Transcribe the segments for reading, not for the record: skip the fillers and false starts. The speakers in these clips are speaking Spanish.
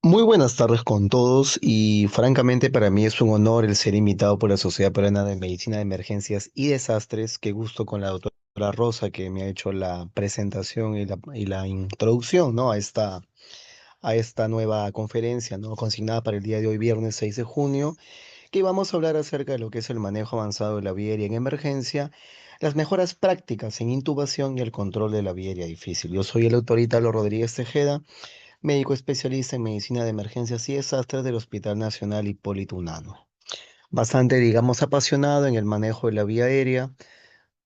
Muy buenas tardes con todos y francamente para mí es un honor el ser invitado por la Sociedad Peruana de Medicina de Emergencias y Desastres. Qué gusto con la doctora Rosa que me ha hecho la presentación y la introducción, ¿no? a esta nueva conferencia, ¿no? Consignada para el día de hoy, viernes 6 de junio, que vamos a hablar acerca de lo que es el manejo avanzado de la vía aérea en emergencia, las mejoras prácticas en intubación y el control de la vía aérea difícil. Yo soy el doctor Ítalo Rodríguez Tejeda, médico especialista en medicina de emergencias y desastres del Hospital Nacional Hipólito Unanue. Bastante, digamos, apasionado en el manejo de la vía aérea.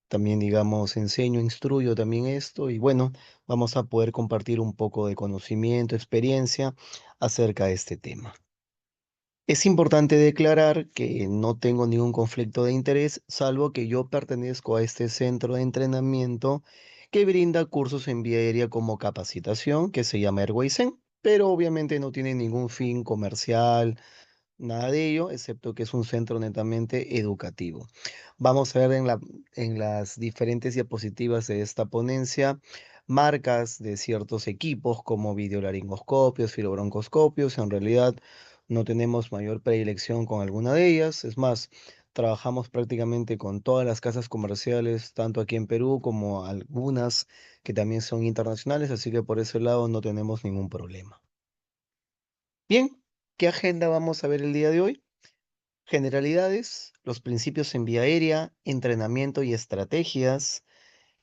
También, digamos, enseño, instruyo también esto y bueno, vamos a poder compartir un poco de conocimiento, experiencia acerca de este tema. Es importante declarar que no tengo ningún conflicto de interés, salvo que yo pertenezco a este centro de entrenamiento que brinda cursos en vía aérea como capacitación, que se llama Airwaysen, pero obviamente no tiene ningún fin comercial, nada de ello, excepto que es un centro netamente educativo. Vamos a ver en las diferentes diapositivas de esta ponencia marcas de ciertos equipos como videolaringoscopios, filobroncoscopios. En realidad no tenemos mayor predilección con alguna de ellas. Es más, trabajamos prácticamente con todas las casas comerciales, tanto aquí en Perú como algunas que también son internacionales, así que por ese lado no tenemos ningún problema. Bien, ¿qué agenda vamos a ver el día de hoy? Generalidades, los principios en vía aérea, entrenamiento y estrategias,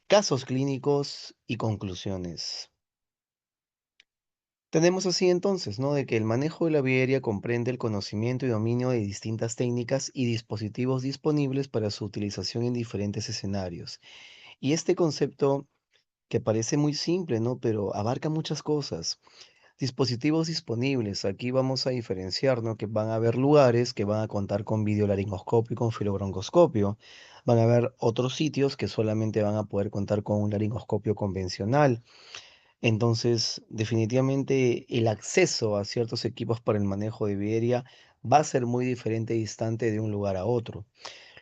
casos clínicos y conclusiones. Tenemos así entonces, ¿no? De que el manejo de la vía aérea comprende el conocimiento y dominio de distintas técnicas y dispositivos disponibles para su utilización en diferentes escenarios. Y este concepto que parece muy simple, ¿no? Pero abarca muchas cosas. Dispositivos disponibles. Aquí vamos a diferenciar, ¿no? Que van a haber lugares que van a contar con videolaringoscopio y con filobroncoscopio. Van a haber otros sitios que solamente van a poder contar con un laringoscopio convencional. Entonces, definitivamente el acceso a ciertos equipos para el manejo de viveria va a ser muy diferente y distante de un lugar a otro.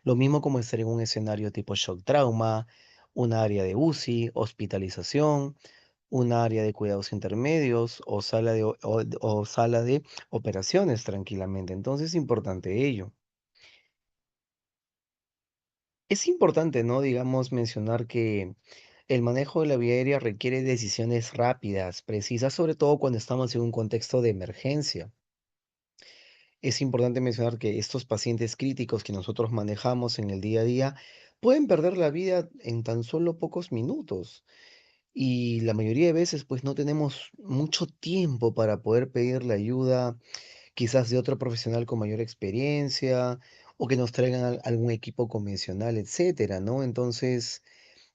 Lo mismo como estar en un escenario tipo shock trauma, un área de UCI, hospitalización, un área de cuidados intermedios o sala de operaciones tranquilamente. Entonces es importante ello. Es importante, ¿no? Digamos, mencionar que el manejo de la vía aérea requiere decisiones rápidas, precisas, sobre todo cuando estamos en un contexto de emergencia. Es importante mencionar que estos pacientes críticos que nosotros manejamos en el día a día pueden perder la vida en tan solo pocos minutos. Y la mayoría de veces, pues no tenemos mucho tiempo para poder pedir la ayuda, quizás de otro profesional con mayor experiencia o que nos traigan algún equipo convencional, etcétera, ¿no? Entonces,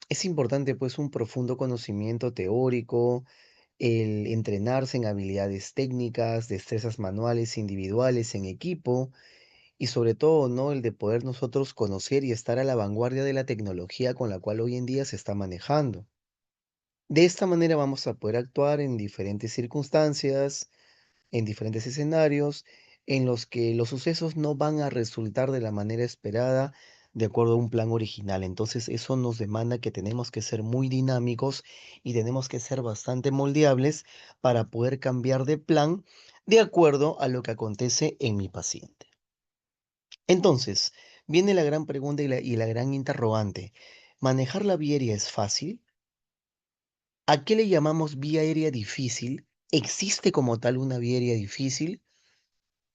es importante, pues, un profundo conocimiento teórico, el entrenarse en habilidades técnicas, destrezas manuales individuales en equipo y sobre todo, ¿no? El de poder nosotros conocer y estar a la vanguardia de la tecnología con la cual hoy en día se está manejando. De esta manera vamos a poder actuar en diferentes circunstancias, en diferentes escenarios, en los que los sucesos no van a resultar de la manera esperada de acuerdo a un plan original. Entonces, eso nos demanda que tenemos que ser muy dinámicos y tenemos que ser bastante moldeables para poder cambiar de plan de acuerdo a lo que acontece en mi paciente. Entonces, viene la gran pregunta y la gran interrogante. ¿Manejar la vía aérea es fácil? ¿A qué le llamamos vía aérea difícil? ¿Existe como tal una vía aérea difícil?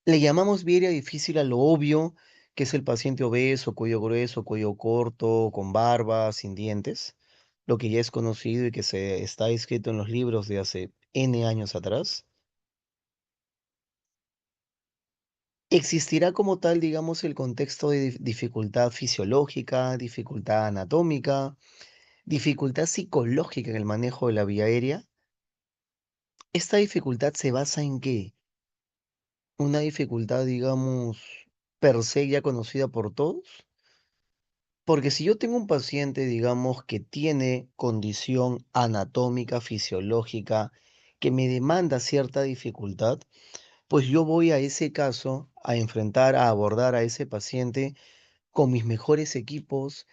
Le llamamos vía aérea difícil a lo obvio, que es el paciente obeso, cuello grueso, cuello corto, con barba, sin dientes, lo que ya es conocido y que se está escrito en los libros de hace N años atrás. Existirá como tal, digamos, el contexto de dificultad fisiológica, dificultad anatómica, dificultad psicológica en el manejo de la vía aérea. ¿Esta dificultad se basa en qué? Una dificultad, digamos, per se ya conocida por todos. Porque si yo tengo un paciente, digamos, que tiene condición anatómica, fisiológica, que me demanda cierta dificultad, pues yo voy a ese caso a enfrentar, a abordar a ese paciente con mis mejores equipos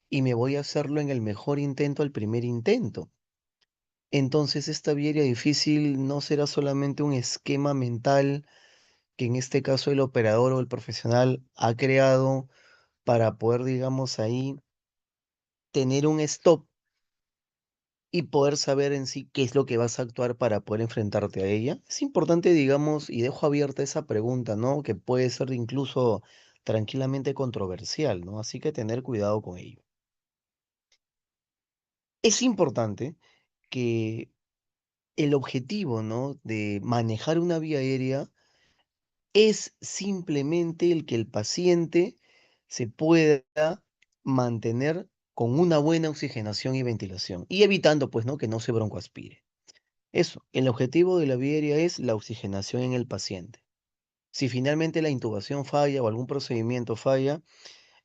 y me voy a hacerlo en el mejor intento al primer intento. Entonces, esta vía aérea difícil no será solamente un esquema mental que en este caso el operador o el profesional ha creado para poder, digamos, ahí tener un stop y poder saber en sí qué es lo que vas a actuar para poder enfrentarte a ella. Es importante, digamos, y dejo abierta esa pregunta, ¿no? Que puede ser incluso tranquilamente controversial, ¿no? Así que tener cuidado con ello. Es importante que el objetivo, ¿no? De manejar una vía aérea es simplemente el que el paciente se pueda mantener con una buena oxigenación y ventilación y evitando, pues, ¿no? Que no se broncoaspire. Eso, el objetivo de la vía aérea es la oxigenación en el paciente. Si finalmente la intubación falla o algún procedimiento falla,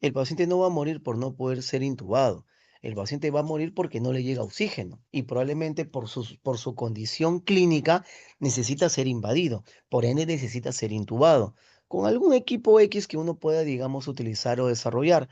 el paciente no va a morir por no poder ser intubado. El paciente va a morir porque no le llega oxígeno y probablemente por su condición clínica necesita ser invadido, por ende necesita ser intubado, con algún equipo X que uno pueda, digamos, utilizar o desarrollar.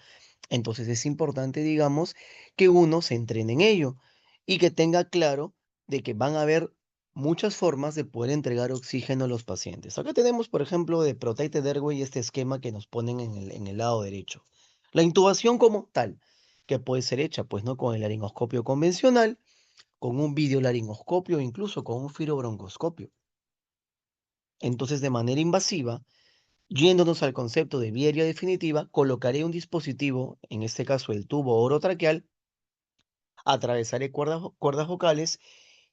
Entonces es importante, digamos, que uno se entrene en ello y que tenga claro de que van a haber muchas formas de poder entregar oxígeno a los pacientes. Acá tenemos, por ejemplo, de Protected Airway este esquema que nos ponen en el lado derecho. La intubación como tal, que puede ser hecha, pues, ¿no? Con el laringoscopio convencional, con un videolaringoscopio, incluso con un fibrobroncoscopio. Entonces, de manera invasiva, yéndonos al concepto de vía aérea definitiva, colocaré un dispositivo, en este caso el tubo orotraqueal, atravesaré cuerdas vocales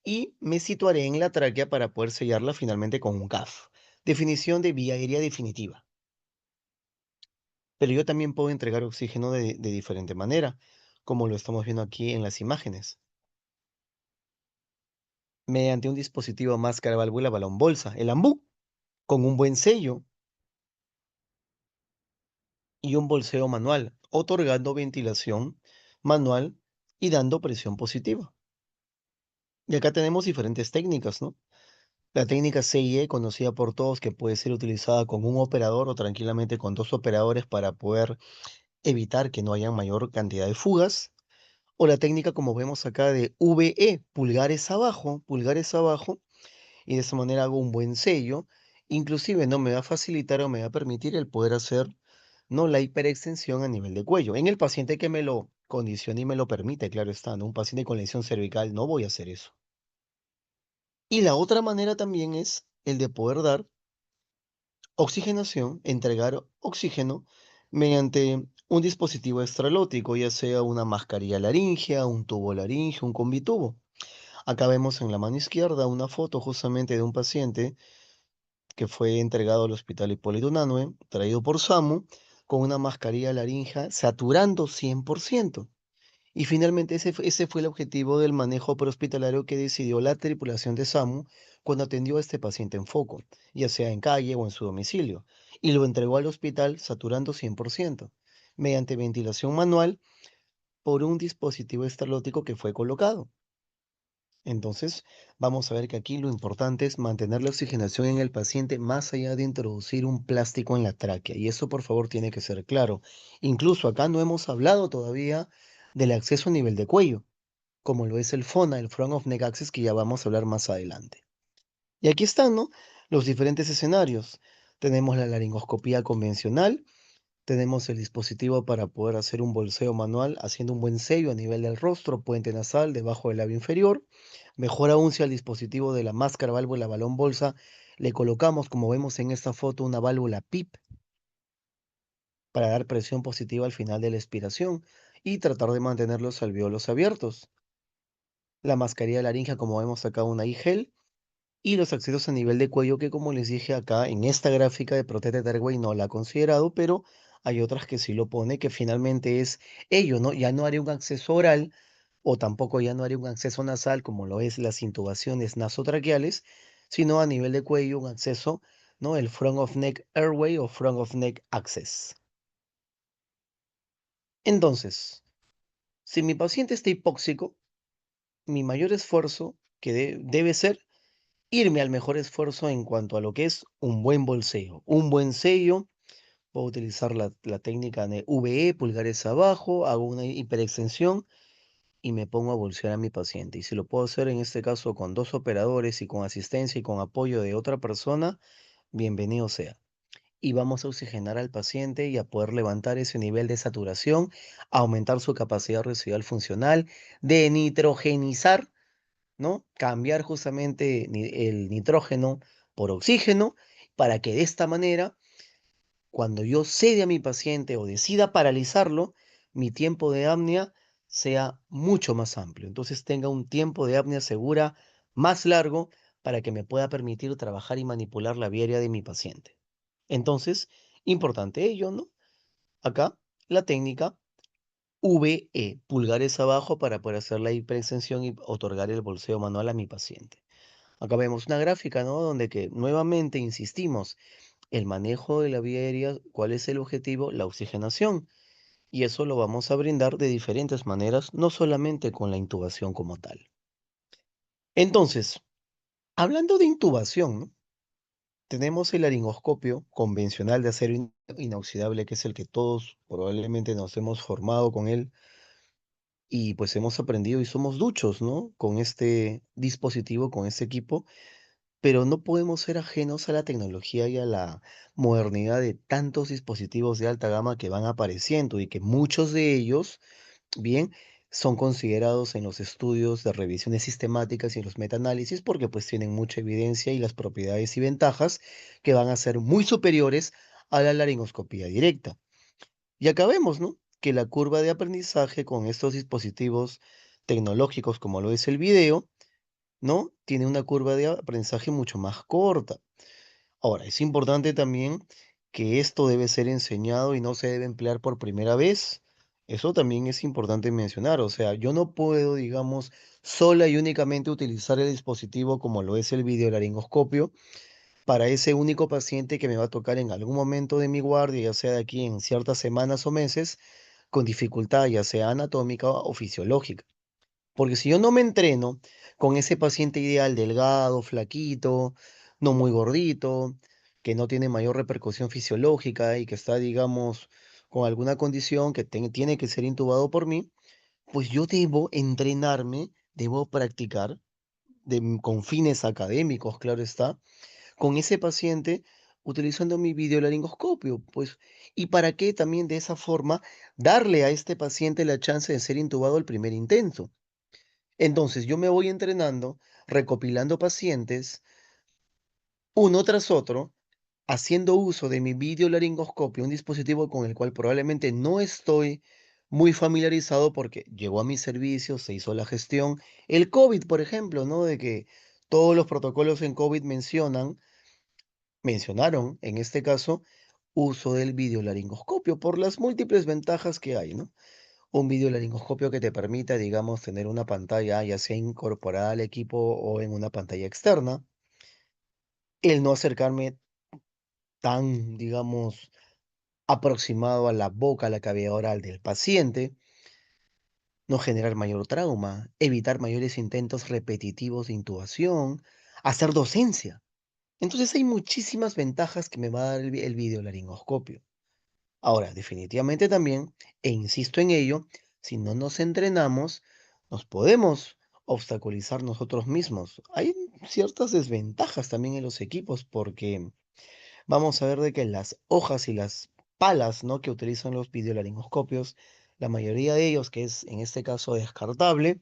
y me situaré en la tráquea para poder sellarla finalmente con un CAF. Definición de vía aérea definitiva. Pero yo también puedo entregar oxígeno de diferente manera, como lo estamos viendo aquí en las imágenes, mediante un dispositivo máscara válvula balón bolsa, el AMBU, con un buen sello y un bolseo manual, otorgando ventilación manual y dando presión positiva. Y acá tenemos diferentes técnicas, ¿no? La técnica CIE, conocida por todos, que puede ser utilizada con un operador o tranquilamente con dos operadores para poder evitar que no haya mayor cantidad de fugas. O la técnica, como vemos acá, de VE, pulgares abajo, y de esa manera hago un buen sello. Inclusive no me va a facilitar o me va a permitir el poder hacer, no, la hiperextensión a nivel de cuello. En el paciente que me lo condicione y me lo permite, claro está, ¿no? Un paciente con lesión cervical no voy a hacer eso. Y la otra manera también es el de poder dar oxigenación, entregar oxígeno mediante un dispositivo extralótico, ya sea una mascarilla laringea, un tubo laringeo, un combitubo. Acá vemos en la mano izquierda una foto justamente de un paciente que fue entregado al Hospital Hipólito Unanue, traído por SAMU, con una mascarilla laringea saturando 100%. Y finalmente ese fue el objetivo del manejo prehospitalario que decidió la tripulación de SAMU cuando atendió a este paciente en foco, ya sea en calle o en su domicilio, y lo entregó al hospital saturando 100%, mediante ventilación manual por un dispositivo esterlótico que fue colocado. Entonces, vamos a ver que aquí lo importante es mantener la oxigenación en el paciente más allá de introducir un plástico en la tráquea. Y eso, por favor, tiene que ser claro. Incluso acá no hemos hablado todavía del acceso a nivel de cuello, como lo es el FONA, el Front of Neck Access, que ya vamos a hablar más adelante. Y aquí están, ¿no? Los diferentes escenarios. Tenemos la laringoscopía convencional, tenemos el dispositivo para poder hacer un bolseo manual haciendo un buen sello a nivel del rostro, puente nasal, debajo del labio inferior. Mejor aún si al dispositivo de la máscara válvula balón bolsa le colocamos, como vemos en esta foto, una válvula PIP para dar presión positiva al final de la expiración y tratar de mantener los alvéolos abiertos. La mascarilla laringea, como vemos acá, una I-gel y los accesos a nivel de cuello que, como les dije acá en esta gráfica de Protected Airway no la ha considerado, pero hay otras que sí lo pone, que finalmente es ello, ¿no? Ya no haré un acceso oral o tampoco ya no haré un acceso nasal como lo es las intubaciones nasotraqueales, sino a nivel de cuello un acceso, ¿no? El Front of Neck Airway o Front of Neck Access. Entonces, si mi paciente está hipóxico, mi mayor esfuerzo que debe ser irme al mejor esfuerzo en cuanto a lo que es un buen bolseo. Un buen sello, puedo utilizar la técnica de VE, pulgares abajo, hago una hiperextensión y me pongo a bolsear a mi paciente. Y si lo puedo hacer en este caso con dos operadores y con asistencia y con apoyo de otra persona, bienvenido sea. Y vamos a oxigenar al paciente y a poder levantar ese nivel de saturación, aumentar su capacidad residual funcional, de nitrogenizar, ¿no? Cambiar justamente el nitrógeno por oxígeno para que de esta manera, cuando yo cede a mi paciente o decida paralizarlo, mi tiempo de apnea sea mucho más amplio. Entonces tenga un tiempo de apnea segura más largo para que me pueda permitir trabajar y manipular la vía aérea de mi paciente. Entonces, importante ello, ¿no? Acá la técnica VE, pulgares abajo para poder hacer la hiperextensión y otorgar el bolseo manual a mi paciente. Acá vemos una gráfica, ¿no? Donde que nuevamente insistimos, el manejo de la vía aérea, ¿cuál es el objetivo? La oxigenación. Y eso lo vamos a brindar de diferentes maneras, no solamente con la intubación como tal. Entonces, hablando de intubación, ¿no? Tenemos el laringoscopio convencional de acero inoxidable, que es el que todos probablemente nos hemos formado con él y pues hemos aprendido y somos duchos, ¿no? Con este dispositivo, con este equipo, pero no podemos ser ajenos a la tecnología y a la modernidad de tantos dispositivos de alta gama que van apareciendo y que muchos de ellos, bien, son considerados en los estudios de revisiones sistemáticas y en los metaanálisis porque pues tienen mucha evidencia y las propiedades y ventajas que van a ser muy superiores a la laringoscopía directa. Y acá vemos, ¿no? Que la curva de aprendizaje con estos dispositivos tecnológicos como lo es el video, ¿no? Tiene una curva de aprendizaje mucho más corta. Ahora, es importante también que esto debe ser enseñado y no se debe emplear por primera vez. Eso también es importante mencionar. O sea, yo no puedo, digamos, sola y únicamente utilizar el dispositivo como lo es el videolaringoscopio para ese único paciente que me va a tocar en algún momento de mi guardia, ya sea de aquí en ciertas semanas o meses, con dificultad, ya sea anatómica o fisiológica. Porque si yo no me entreno con ese paciente ideal, delgado, flaquito, no muy gordito, que no tiene mayor repercusión fisiológica y que está, digamos, con alguna condición que tiene que ser intubado por mí, pues yo debo entrenarme, debo practicar con fines académicos, claro está, con ese paciente utilizando mi videolaringoscopio, pues, y para qué también de esa forma darle a este paciente la chance de ser intubado al primer intento. Entonces, yo me voy entrenando, recopilando pacientes, uno tras otro, haciendo uso de mi videolaringoscopio, un dispositivo con el cual probablemente no estoy muy familiarizado porque llegó a mi servicio, se hizo la gestión. El COVID, por ejemplo, ¿no? De que todos los protocolos en COVID mencionaron, en este caso, uso del videolaringoscopio por las múltiples ventajas que hay, ¿no? Un videolaringoscopio que te permita, digamos, tener una pantalla ya sea incorporada al equipo o en una pantalla externa, el no acercarme tan, digamos, aproximado a la boca, a la cavidad oral del paciente, no generar mayor trauma, evitar mayores intentos repetitivos de intubación, hacer docencia. Entonces hay muchísimas ventajas que me va a dar el videolaringoscopio. Ahora, definitivamente también, e insisto en ello, si no nos entrenamos, nos podemos obstaculizar nosotros mismos. Hay ciertas desventajas también en los equipos porque vamos a ver de que las hojas y las palas, ¿no? que utilizan los videolaringoscopios, la mayoría de ellos, que es en este caso descartable,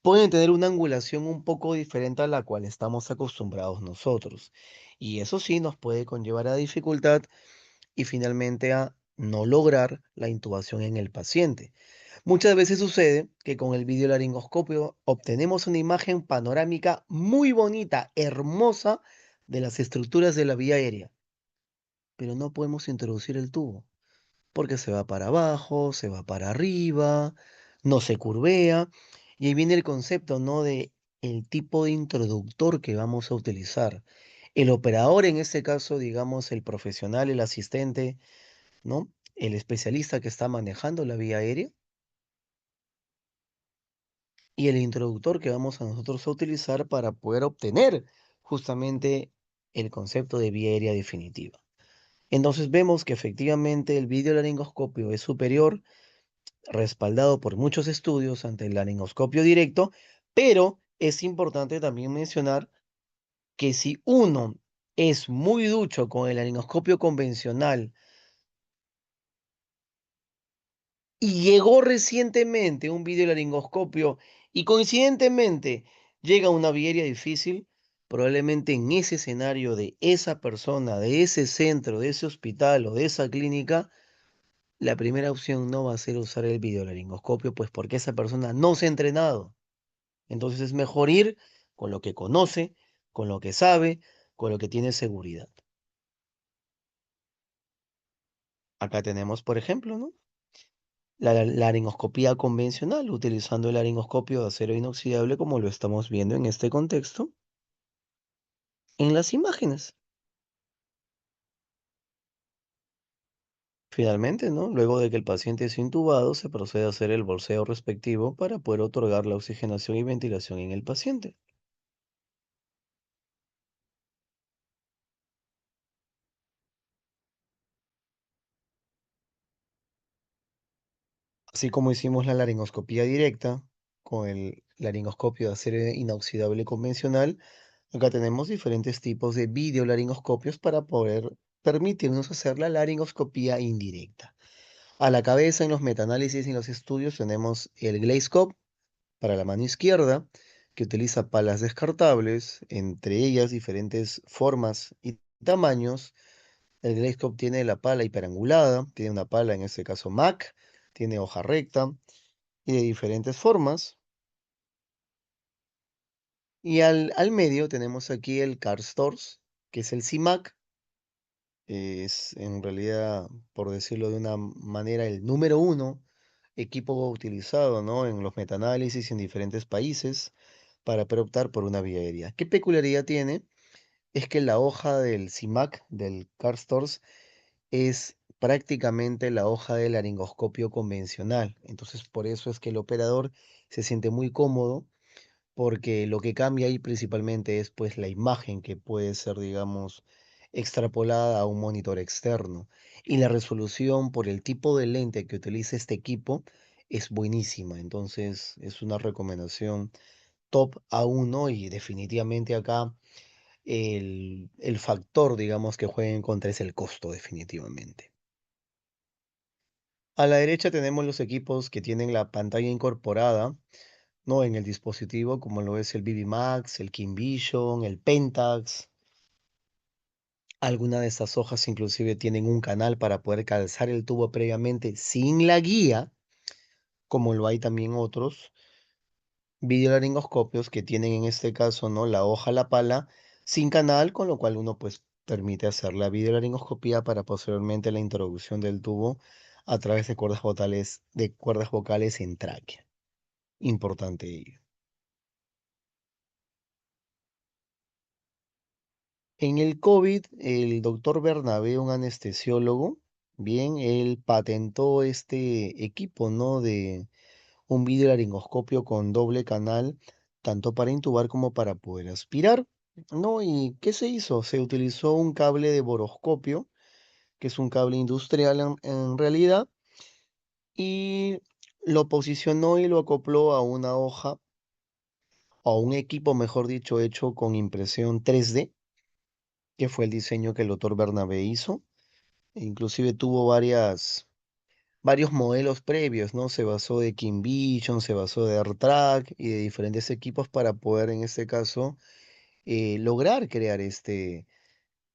pueden tener una angulación un poco diferente a la cual estamos acostumbrados nosotros. Y eso sí nos puede conllevar a dificultad y finalmente a no lograr la intubación en el paciente. Muchas veces sucede que con el videolaringoscopio obtenemos una imagen panorámica muy bonita, hermosa de las estructuras de la vía aérea, pero no podemos introducir el tubo porque se va para abajo, se va para arriba, no se curvea y ahí viene el concepto, ¿no? De el tipo de introductor que vamos a utilizar. El operador, en este caso, digamos, el profesional, el asistente, ¿no? El especialista que está manejando la vía aérea y el introductor que vamos a nosotros a utilizar para poder obtener justamente el concepto de vía aérea definitiva. Entonces vemos que efectivamente el videolaringoscopio es superior respaldado por muchos estudios ante el laringoscopio directo, pero es importante también mencionar que si uno es muy ducho con el laringoscopio convencional y llegó recientemente un videolaringoscopio y coincidentemente llega una vía difícil, probablemente en ese escenario de esa persona, de ese centro, de ese hospital o de esa clínica, la primera opción no va a ser usar el videolaringoscopio, pues porque esa persona no se ha entrenado. Entonces es mejor ir con lo que conoce, con lo que sabe, con lo que tiene seguridad. Acá tenemos, por ejemplo, ¿no? La laringoscopía convencional, utilizando el laringoscopio de acero inoxidable, como lo estamos viendo en este contexto, en las imágenes. Finalmente, ¿no? Luego de que el paciente es intubado, se procede a hacer el bolseo respectivo para poder otorgar la oxigenación y ventilación en el paciente. Así como hicimos la laringoscopía directa con el laringoscopio de acero inoxidable convencional, acá tenemos diferentes tipos de videolaringoscopios para poder permitirnos hacer la laringoscopía indirecta. A la cabeza en los metaanálisis y en los estudios tenemos el GlazeScope para la mano izquierda, que utiliza palas descartables, entre ellas diferentes formas y tamaños. El GlazeScope tiene la pala hiperangulada, tiene una pala en este caso Mac, tiene hoja recta y de diferentes formas. Y al medio tenemos aquí el Karstors, que es el CIMAC. Es en realidad, por decirlo de una manera, el número uno equipo utilizado, ¿no? En los metaanálisis en diferentes países para poder optar por una vía aérea. ¿Qué peculiaridad tiene? Es que la hoja del CIMAC, del Karstors, es prácticamente la hoja del laringoscopio convencional. Entonces, por eso es que el operador se siente muy cómodo porque lo que cambia ahí principalmente es pues la imagen que puede ser, digamos, extrapolada a un monitor externo. Y la resolución por el tipo de lente que utiliza este equipo es buenísima. Entonces es una recomendación top A1 y definitivamente acá el factor, digamos, que juega en contra es el costo, definitivamente. A la derecha tenemos los equipos que tienen la pantalla incorporada, ¿no? En el dispositivo, como lo es el BB Max, el King Vision, el Pentax. Algunas de estas hojas inclusive tienen un canal para poder calzar el tubo previamente sin la guía, como lo hay también otros videolaringoscopios que tienen en este caso, ¿no? La hoja, la pala, sin canal, con lo cual uno pues permite hacer la videolaringoscopía para posteriormente la introducción del tubo a través de cuerdas vocales en tráquea. Importante ello. En el COVID, el doctor Bernabé, un anestesiólogo, bien, él patentó este equipo, ¿no? De un videolaringoscopio con doble canal, tanto para intubar como para poder aspirar, ¿no? ¿Y qué se hizo? Se utilizó un cable de boroscopio, que es un cable industrial en realidad, y lo posicionó y lo acopló a una hoja, o a un equipo, mejor dicho, hecho con impresión 3D, que fue el diseño que el doctor Bernabé hizo. Inclusive tuvo varios modelos previos, ¿no? Se basó de King Vision, se basó de AirTrack y de diferentes equipos para poder, en este caso, lograr crear este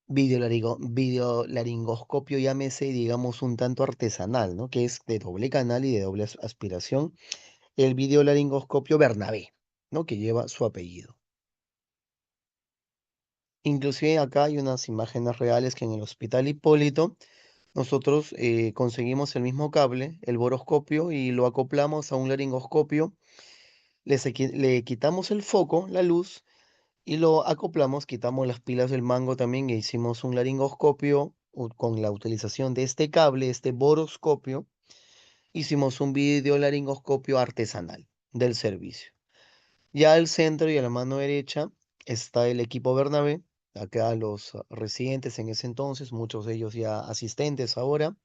videolaringoscopio, llámese, digamos, un tanto artesanal, ¿no? Que es de doble canal y de doble aspiración, el videolaringoscopio Bernabé, ¿no? Que lleva su apellido. Inclusive acá hay unas imágenes reales que en el Hospital Hipólito nosotros conseguimos el mismo cable, el boroscopio, y lo acoplamos a un laringoscopio. Le quitamos el foco, la luz, y lo acoplamos, quitamos las pilas del mango también e hicimos un laringoscopio con la utilización de este cable, este boroscopio. Hicimos un video laringoscopio artesanal del servicio. Ya al centro y a la mano derecha está el equipo Bernabé. Acá los residentes en ese entonces, muchos de ellos ya asistentes ahora,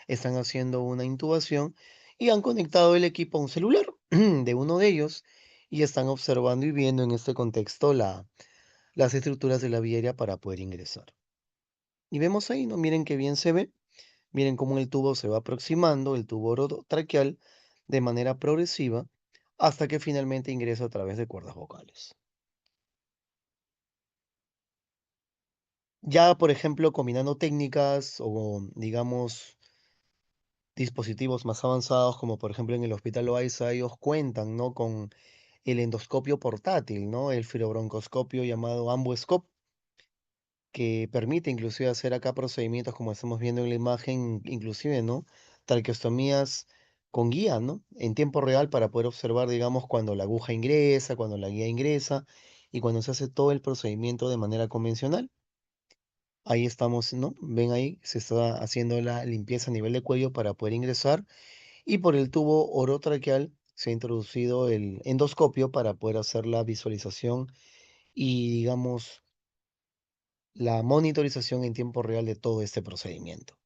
están haciendo una intubación y han conectado el equipo a un celular de uno de ellos y están observando y viendo en este contexto las estructuras de la vía aérea para poder ingresar. Y vemos ahí, ¿no? Miren qué bien se ve, miren cómo el tubo se va aproximando, el tubo orotraqueal, de manera progresiva, hasta que finalmente ingresa a través de cuerdas vocales. Ya, por ejemplo, combinando técnicas o, digamos, dispositivos más avanzados, como por ejemplo en el Hospital Loaiza, ellos cuentan, ¿no? Con el endoscopio portátil, ¿no? El fibrobroncoscopio llamado Ambuescope, que permite inclusive hacer acá procedimientos como estamos viendo en la imagen, inclusive, ¿no? Traqueostomías con guía, ¿no? En tiempo real para poder observar, digamos, cuando la aguja ingresa, cuando la guía ingresa y cuando se hace todo el procedimiento de manera convencional. Ahí estamos, ¿no? Ven ahí, se está haciendo la limpieza a nivel de cuello para poder ingresar y por el tubo orotraqueal se ha introducido el endoscopio para poder hacer la visualización y, digamos, la monitorización en tiempo real de todo este procedimiento.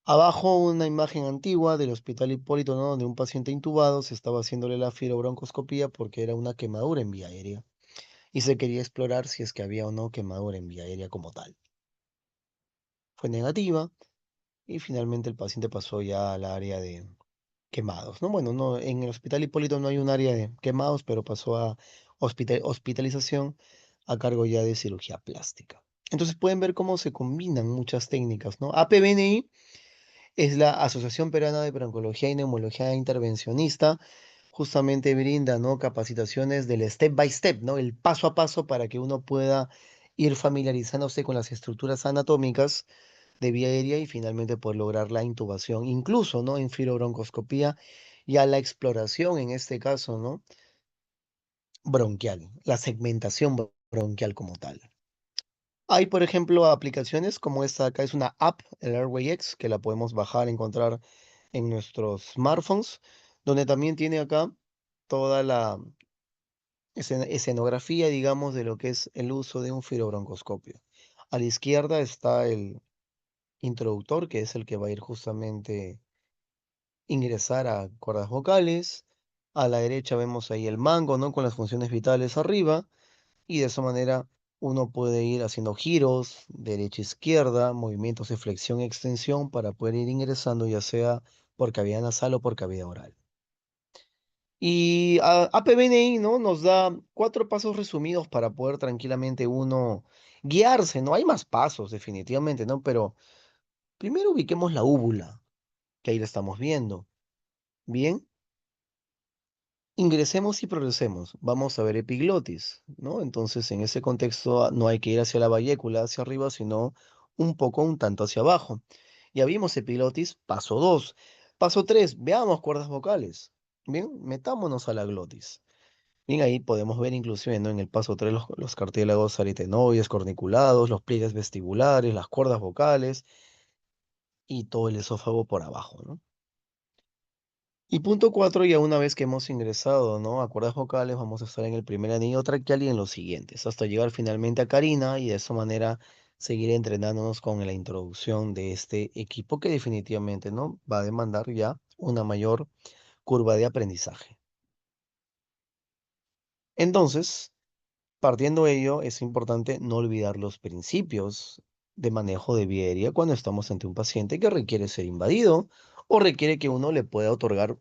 Abajo una imagen antigua del Hospital Hipólito, ¿no? Donde un paciente intubado se estaba haciéndole la fibrobroncoscopía porque era una quemadura en vía aérea y se quería explorar si es que había o no quemadura en vía aérea como tal. Fue negativa y finalmente el paciente pasó ya al área de quemados, ¿no? Bueno, no, en el Hospital Hipólito no hay un área de quemados, pero pasó a hospitalización a cargo ya de cirugía plástica. Entonces pueden ver cómo se combinan muchas técnicas, ¿no? APBNI es la Asociación Peruana de Broncología y Neumología Intervencionista, justamente brinda, ¿no? Capacitaciones del step by step, ¿no? El paso a paso para que uno pueda ir familiarizándose con las estructuras anatómicas de vía aérea y finalmente poder lograr la intubación, incluso, ¿no? En fibrobroncoscopía, ya la exploración, en este caso, ¿no? Bronquial, la segmentación bronquial como tal. Hay, por ejemplo, aplicaciones como esta acá, es una app, el Airway X, que la podemos bajar, encontrar en nuestros smartphones, donde también tiene acá toda la escenografía, digamos, de lo que es el uso de un fibrobroncoscopio. A la izquierda está el introductor, que es el que va a ir justamente ingresar a cuerdas vocales. A la derecha vemos ahí el mango, ¿no? Con las funciones vitales arriba. Y de esa manera uno puede ir haciendo giros, derecha, izquierda, movimientos de flexión y extensión para poder ir ingresando ya sea por cavidad nasal o por cavidad oral. Y APBNI, ¿no? Nos da 4 pasos resumidos para poder tranquilamente uno guiarse, ¿no? Hay más pasos, definitivamente, ¿no? Pero primero ubiquemos la úvula, que ahí la estamos viendo. Bien, ingresemos y progresemos. Vamos a ver epiglotis, ¿no? Entonces, en ese contexto, no hay que ir hacia la vallécula, hacia arriba, sino un tanto hacia abajo. Ya vimos epiglotis, paso 2. Paso 3, veamos cuerdas vocales. Bien, metámonos a la glotis. Bien, ahí podemos ver inclusive, ¿no? En el paso 3 los cartílagos aritenoides, corniculados, los pliegues vestibulares, las cuerdas vocales y todo el esófago por abajo, ¿no? Y punto 4, ya una vez que hemos ingresado, ¿no? A cuerdas vocales, vamos a estar en el primer anillo traqueal y en los siguientes, hasta llegar finalmente a carina y de esa manera seguir entrenándonos con la introducción de este equipo que definitivamente, ¿no? Va a demandar ya una mayor curva de aprendizaje. Entonces, partiendo de ello, es importante no olvidar los principios de manejo de vía aérea cuando estamos ante un paciente que requiere ser invadido o requiere que uno le pueda otorgar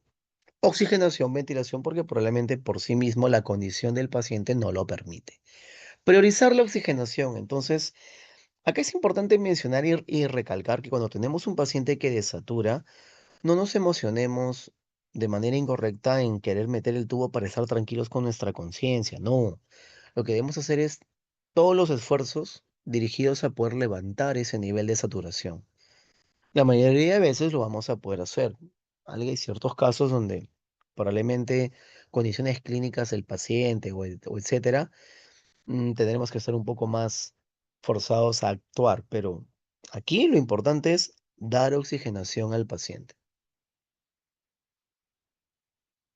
oxigenación, ventilación, porque probablemente por sí mismo la condición del paciente no lo permite. Priorizar la oxigenación. Entonces, acá es importante mencionar y recalcar que cuando tenemos un paciente que desatura, no nos emocionemos de manera incorrecta en querer meter el tubo para estar tranquilos con nuestra conciencia. No, lo que debemos hacer es todos los esfuerzos dirigidos a poder levantar ese nivel de saturación. La mayoría de veces lo vamos a poder hacer. Hay ciertos casos donde probablemente condiciones clínicas del paciente o etcétera, tendremos que estar un poco más forzados a actuar, pero aquí lo importante es dar oxigenación al paciente.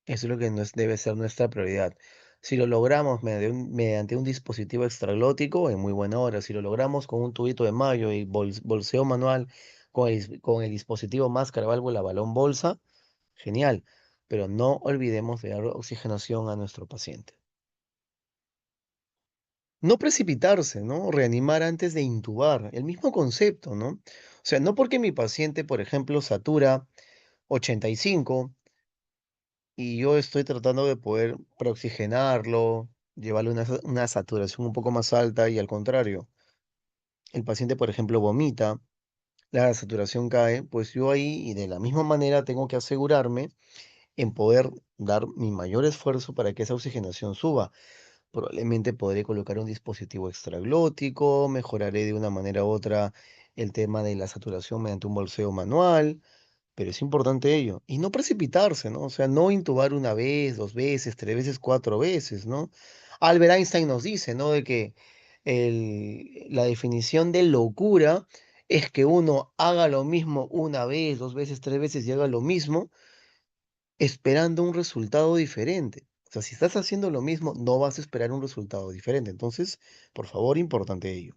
Eso es lo que debe ser nuestra prioridad. Si lo logramos mediante un dispositivo extraglótico, en muy buena hora. Si lo logramos con un tubito de mayo y bolseo manual con el dispositivo máscara, válvula, balón, bolsa, genial, pero no olvidemos de dar oxigenación a nuestro paciente. No precipitarse, ¿no? Reanimar antes de intubar, el mismo concepto, ¿no? O sea, no porque mi paciente, por ejemplo, satura 85 y yo estoy tratando de poder preoxigenarlo, llevarle una saturación un poco más alta y al contrario, el paciente, por ejemplo, vomita, la saturación cae, pues yo ahí y de la misma manera tengo que asegurarme en poder dar mi mayor esfuerzo para que esa oxigenación suba. Probablemente podré colocar un dispositivo extraglótico, mejoraré de una manera u otra el tema de la saturación mediante un bolseo manual, pero es importante ello. Y no precipitarse, ¿no? O sea, no intubar una vez, dos veces, tres veces, cuatro veces, ¿no? Albert Einstein nos dice, ¿no? De que la definición de locura es que uno haga lo mismo una vez, dos veces, tres veces y haga lo mismo esperando un resultado diferente. O sea, si estás haciendo lo mismo, no vas a esperar un resultado diferente. Entonces, por favor, importante ello.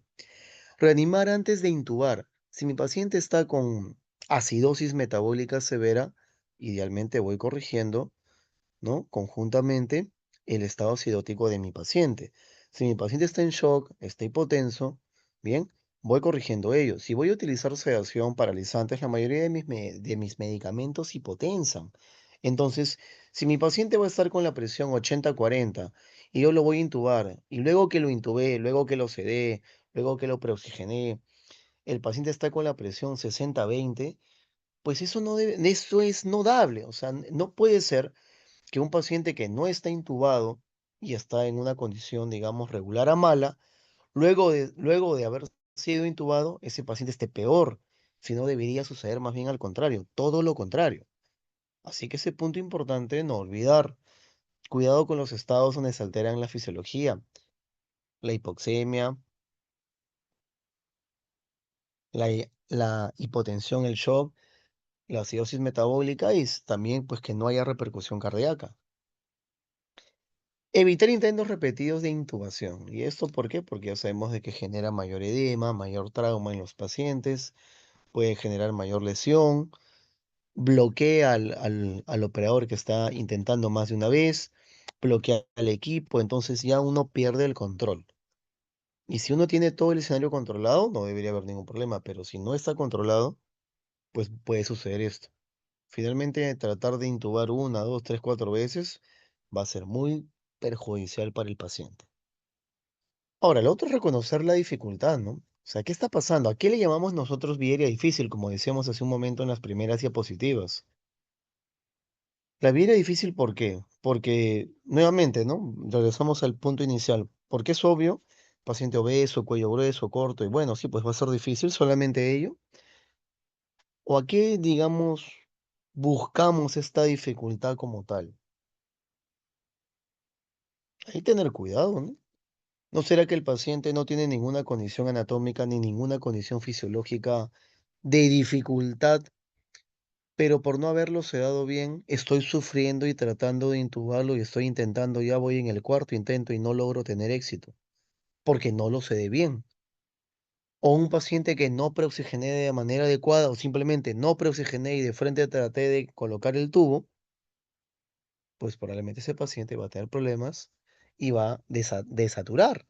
Reanimar antes de intubar. Si mi paciente está con acidosis metabólica severa, idealmente voy corrigiendo, ¿no? Conjuntamente el estado acidótico de mi paciente. Si mi paciente está en shock, está hipotenso, bien, voy corrigiendo ello. Si voy a utilizar sedación, paralizantes, la mayoría de mis medicamentos hipotensan. Entonces, si mi paciente va a estar con la presión 80-40 y yo lo voy a intubar, y luego que lo intubé, luego que lo sedé, luego que lo preoxigené, el paciente está con la presión 60-20, pues eso no debe, eso es no dable. O sea, no puede ser que un paciente que no está intubado y está en una condición, digamos, regular a mala, luego de haber sido intubado, ese paciente esté peor, si no debería suceder más bien al contrario, todo lo contrario. Así que ese punto importante, no olvidar. Cuidado con los estados donde se alteran la fisiología, la hipoxemia, la hipotensión, el shock, la acidosis metabólica y también pues que no haya repercusión cardíaca. Evitar intentos repetidos de intubación. ¿Y esto por qué? Porque ya sabemos de que genera mayor edema, mayor trauma en los pacientes, puede generar mayor lesión, bloquea al operador que está intentando más de una vez, bloquea al equipo, entonces ya uno pierde el control. Y si uno tiene todo el escenario controlado, no debería haber ningún problema, pero si no está controlado, pues puede suceder esto. Finalmente, tratar de intubar una, dos, tres, cuatro veces va a ser muy perjudicial para el paciente. Ahora, lo otro es reconocer la dificultad, ¿no? O sea, ¿qué está pasando? ¿A qué le llamamos nosotros viaria difícil, como decíamos hace un momento en las primeras diapositivas? La viaria difícil, ¿por qué? Porque, nuevamente, ¿no? Regresamos al punto inicial. Porque es obvio, paciente obeso, cuello grueso, corto, y bueno, sí, pues va a ser difícil, solamente ello. ¿O a qué, digamos, buscamos esta dificultad como tal? Hay que tener cuidado, ¿no? ¿No será que el paciente no tiene ninguna condición anatómica ni ninguna condición fisiológica de dificultad, pero por no haberlo sedado bien, estoy sufriendo y tratando de intubarlo y estoy intentando, ya voy en el cuarto intento y no logro tener éxito, porque no lo sedé bien? O un paciente que no preoxigené de manera adecuada o simplemente no preoxigené y de frente traté de colocar el tubo, pues probablemente ese paciente va a tener problemas y va a desaturar.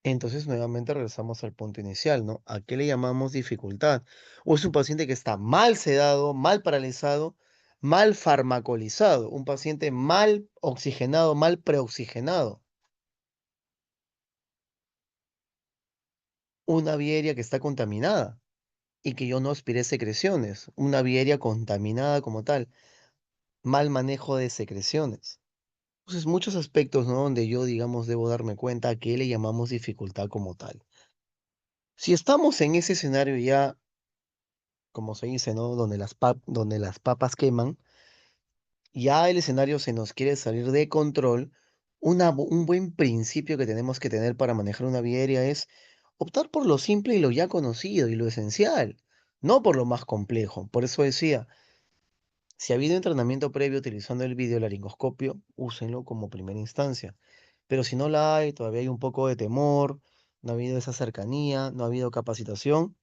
Entonces, nuevamente regresamos al punto inicial, ¿no? ¿A qué le llamamos dificultad? O es un paciente que está mal sedado, mal paralizado, mal farmacolizado, un paciente mal oxigenado, mal preoxigenado, una vía aérea que está contaminada y que yo no aspiré secreciones, una vía aérea contaminada como tal, mal manejo de secreciones. Entonces, muchos aspectos, ¿no? Donde yo, digamos, debo darme cuenta a qué le llamamos dificultad como tal. Si estamos en ese escenario ya como se dice, ¿no? Donde las papas queman, ya el escenario se nos quiere salir de control. Un buen principio que tenemos que tener para manejar una vía aérea es optar por lo simple y lo ya conocido y lo esencial, no por lo más complejo. Por eso decía, si ha habido entrenamiento previo utilizando el videolaringoscopio, úsenlo como primera instancia. Pero si no la hay, todavía hay un poco de temor, no ha habido esa cercanía, no ha habido capacitación,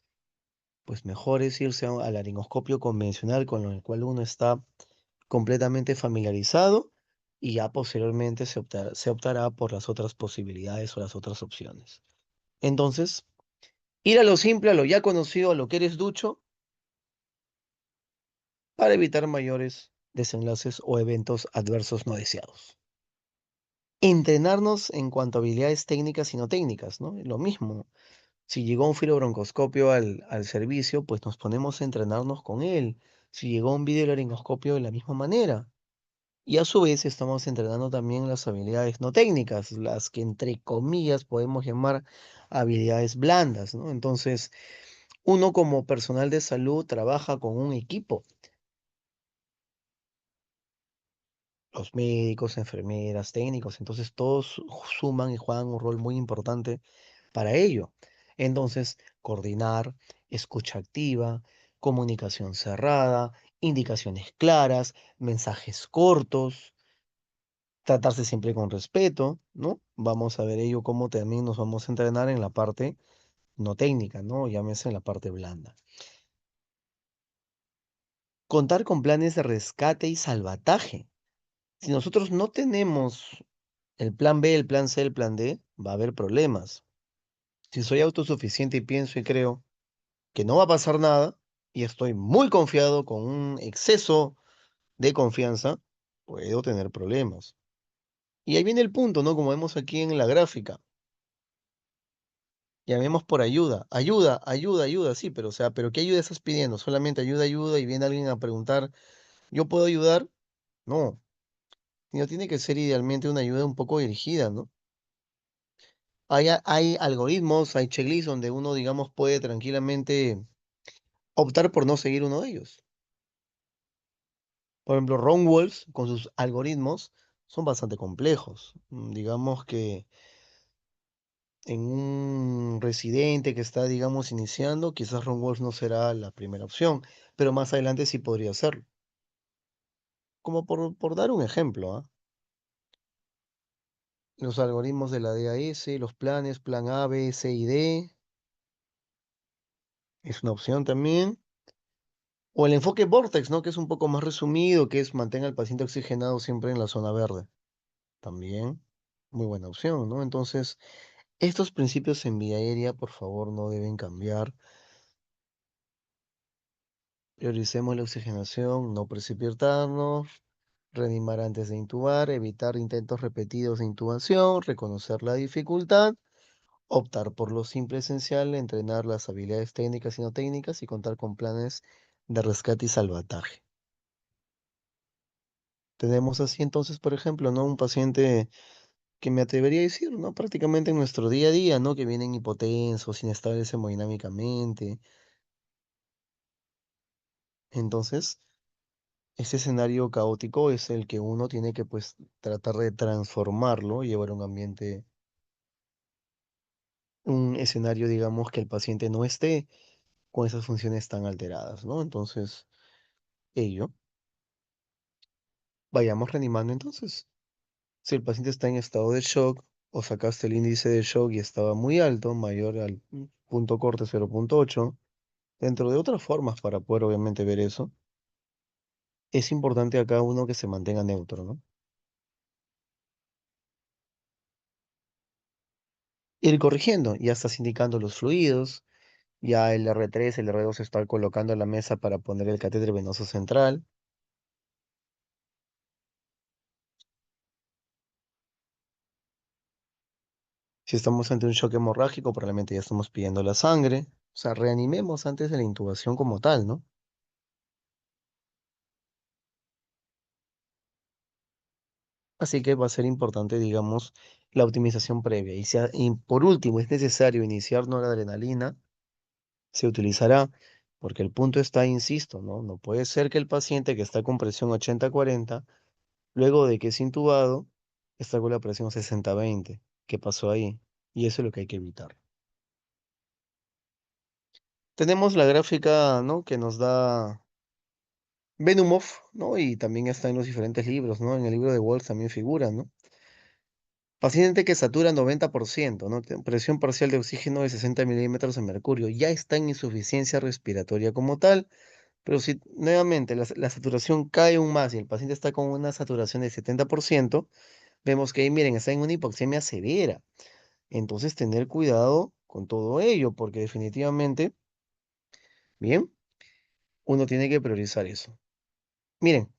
pues mejor es irse al laringoscopio convencional con el cual uno está completamente familiarizado y ya posteriormente se optará por las otras posibilidades o las otras opciones. Entonces, ir a lo simple, a lo ya conocido, a lo que eres ducho, para evitar mayores desenlaces o eventos adversos no deseados. Entrenarnos en cuanto a habilidades técnicas y no técnicas, ¿no? Lo mismo. Si llegó un filobroncoscopio al servicio, pues nos ponemos a entrenarnos con él. Si llegó un videolaringoscopio de la misma manera. Y a su vez estamos entrenando también las habilidades no técnicas, las que entre comillas podemos llamar habilidades blandas, ¿no? Entonces, uno como personal de salud trabaja con un equipo. Los médicos, enfermeras, técnicos, entonces todos suman y juegan un rol muy importante para ello. Entonces, coordinar, escucha activa, comunicación cerrada, indicaciones claras, mensajes cortos, tratarse siempre con respeto, ¿no? Vamos a ver ello cómo también nos vamos a entrenar en la parte no técnica, ¿no? Llámese en la parte blanda. Contar con planes de rescate y salvataje. Si nosotros no tenemos el plan B, el plan C, el plan D, va a haber problemas. Si soy autosuficiente y pienso y creo que no va a pasar nada, y estoy muy confiado con un exceso de confianza, puedo tener problemas. Y ahí viene el punto, ¿no? Como vemos aquí en la gráfica. Llamemos por ayuda. Ayuda, ayuda, ayuda, sí, pero o sea, ¿pero qué ayuda estás pidiendo? Solamente ayuda, ayuda, y viene alguien a preguntar, ¿yo puedo ayudar? No. Sino tiene que ser idealmente una ayuda un poco dirigida, ¿no? Hay algoritmos, hay checklists donde uno, digamos, puede tranquilamente optar por no seguir uno de ellos. Por ejemplo, Ron Wolf, con sus algoritmos, son bastante complejos. Digamos que en un residente que está, digamos, iniciando, quizás Ron Wolf no será la primera opción, pero más adelante sí podría serlo. Como por dar un ejemplo, ¿ah? Los algoritmos de la DAS, los planes, plan A, B, C y D, es una opción también. O el enfoque Vortex, ¿no? Que es un poco más resumido, que es mantenga al paciente oxigenado siempre en la zona verde. También, muy buena opción, ¿no? Entonces, estos principios en vía aérea, por favor, no deben cambiar. Prioricemos la oxigenación, no precipitarnos, reanimar antes de intubar, evitar intentos repetidos de intubación, reconocer la dificultad, optar por lo simple esencial, entrenar las habilidades técnicas y no técnicas y contar con planes de rescate y salvataje. Tenemos así entonces, por ejemplo, ¿no? Un paciente que me atrevería a decir, ¿no? Prácticamente en nuestro día a día, ¿no? Que vienen hipotensos, inestables hemodinámicamente. Entonces, ese escenario caótico es el que uno tiene que, pues, tratar de transformarlo, llevar a un ambiente, un escenario, digamos, que el paciente no esté con esas funciones tan alteradas, ¿no? Entonces, ello, vayamos reanimando entonces. Si el paciente está en estado de shock o sacaste el índice de shock y estaba muy alto, mayor al punto corte 0,8, dentro de otras formas para poder obviamente ver eso, es importante a cada uno que se mantenga neutro, ¿no? Ir corrigiendo, ya estás indicando los fluidos, ya el R3, el R2 se está colocando en la mesa para poner el catéter venoso central. Si estamos ante un shock hemorrágico, probablemente ya estamos pidiendo la sangre. O sea, reanimemos antes de la intubación como tal, ¿no? Así que va a ser importante, digamos, la optimización previa. Y por último es necesario iniciar noradrenalina, se utilizará, porque el punto está, insisto, ¿no? No puede ser que el paciente que está con presión 80-40, luego de que es intubado, está con la presión 60-20. ¿Qué pasó ahí? Y eso es lo que hay que evitar. Tenemos la gráfica, ¿no? Que nos da Benumov, ¿no? Y también está en los diferentes libros, ¿no? En el libro de Walsh también figura, ¿no? Paciente que satura 90%, ¿no? Presión parcial de oxígeno de 60 milímetros de mercurio. Ya está en insuficiencia respiratoria como tal, pero si nuevamente la saturación cae aún más y el paciente está con una saturación de 70%, vemos que, miren, está en una hipoxemia severa. Entonces, tener cuidado con todo ello, porque definitivamente, bien, uno tiene que priorizar eso. Miren,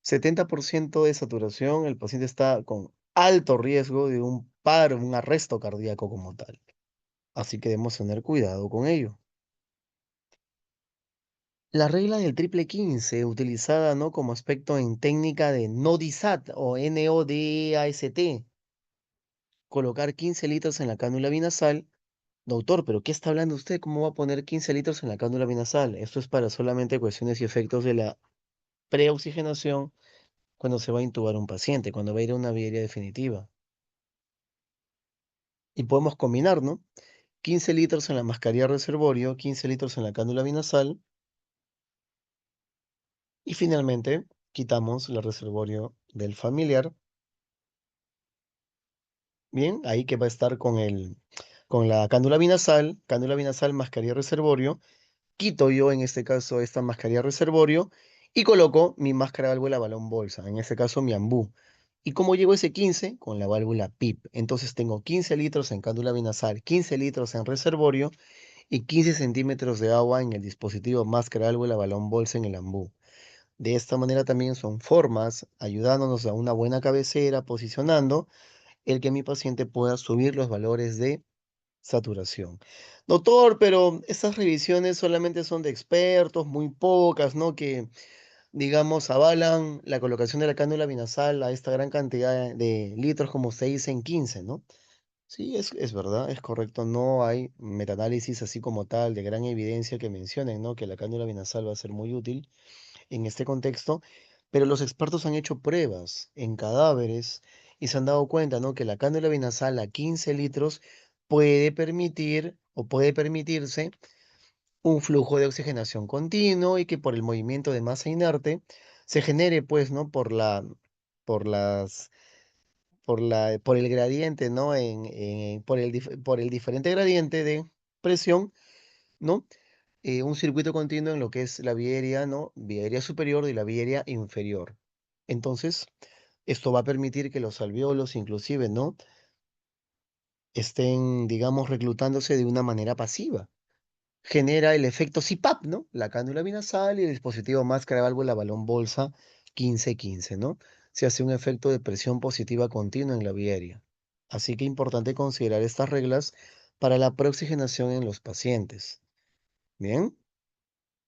70% de saturación, el paciente está con alto riesgo de un paro, un arresto cardíaco como tal. Así que debemos tener cuidado con ello. La regla del triple 15, utilizada, ¿no?, como aspecto en técnica de NODISAT o NODAST, colocar 15 litros en la cánula vinasal. Doctor, ¿pero qué está hablando usted? ¿Cómo va a poner 15 litros en la cánula vinasal? Esto es para solamente cuestiones y efectos de la preoxigenación cuando se va a intubar un paciente, cuando va a ir a una vía aérea definitiva. Y podemos combinar, ¿no? 15 litros en la mascarilla reservorio, 15 litros en la cánula vinasal y finalmente quitamos el reservorio del familiar. Bien, ahí que va a estar con la cánula vinasal, mascarilla reservorio. Quito yo en este caso esta mascarilla reservorio y coloco mi máscara válvula balón bolsa, en este caso mi ambú. ¿Y cómo llego a ese 15? Con la válvula PIP. Entonces tengo 15 litros en cánula vinasal, 15 litros en reservorio y 15 centímetros de agua en el dispositivo máscara válvula balón bolsa en el ambú. De esta manera también son formas ayudándonos a una buena cabecera, posicionando el que mi paciente pueda subir los valores de saturación. Doctor, pero estas revisiones solamente son de expertos, muy pocas, ¿no? Que, digamos, avalan la colocación de la cánula vinasal a esta gran cantidad de litros, como se dice en 15, ¿no? Sí, es verdad, es correcto. No hay metaanálisis así como tal de gran evidencia que mencionen, ¿no?, que la cánula vinasal va a ser muy útil en este contexto, pero los expertos han hecho pruebas en cadáveres y se han dado cuenta, ¿no?, que la cánula vinasal a 15 litros puede permitir o puede permitirse un flujo de oxigenación continuo y que por el movimiento de masa inerte se genere, pues, ¿no?, por las, por el gradiente, ¿no? Por el diferente gradiente de presión, ¿no? Un circuito continuo en lo que es la vía aérea, ¿no? Vía aérea superior y la vía aérea inferior. Entonces, esto va a permitir que los alvéolos, inclusive, ¿no?, estén, digamos, reclutándose de una manera pasiva. Genera el efecto CPAP, ¿no? La cánula vinasal y el dispositivo máscara válvula balón bolsa 15-15, ¿no? Se hace un efecto de presión positiva continua en la vía aérea. Así que importante considerar estas reglas para la preoxigenación en los pacientes. Bien.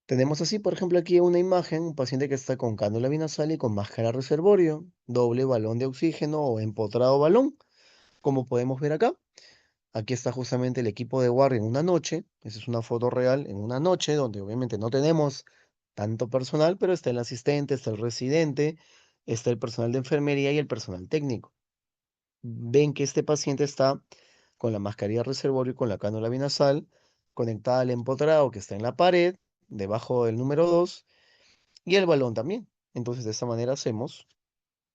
Tenemos así, por ejemplo, aquí una imagen, un paciente que está con cánula vinasal y con máscara reservorio, doble balón de oxígeno o empotrado balón, como podemos ver acá. Aquí está justamente el equipo de guardia en una noche. Esa es una foto real en una noche donde obviamente no tenemos tanto personal, pero está el asistente, está el residente, está el personal de enfermería y el personal técnico. Ven que este paciente está con la mascarilla reservorio y con la cánula vinasal conectada al empotrado que está en la pared, debajo del número 2 y el balón también. Entonces, de esta manera hacemos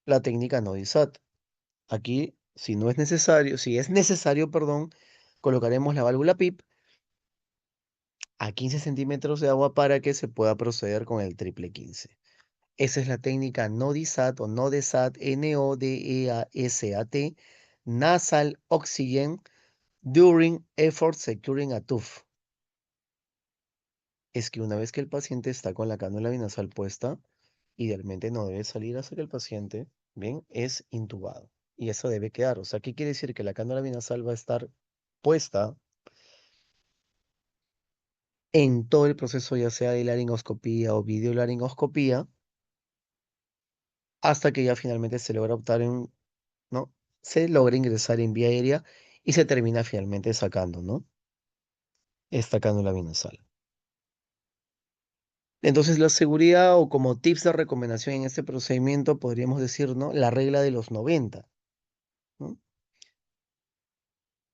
la técnica NODISAT. Aquí, si no es necesario, si es necesario, perdón, colocaremos la válvula PIP a 15 centímetros de agua para que se pueda proceder con el triple 15. Esa es la técnica NODISAT o NODESAT, NODEASAT, Nasal Oxygen During Effort Securing a Tooth. Es que una vez que el paciente está con la cánula vinasal puesta, idealmente no debe salir hasta que el paciente, bien, es intubado. Y eso debe quedar. O sea, ¿qué quiere decir? Que la cánula vinasal va a estar puesta en todo el proceso, ya sea de laringoscopía o videolaringoscopía, hasta que ya finalmente se logra optar en, ¿no? Se logra ingresar en vía aérea y se termina finalmente sacando, ¿no?, esta cánula vinasal. Entonces, la seguridad o como tips de recomendación en este procedimiento, podríamos decir, ¿no?, la regla de los 90, ¿no?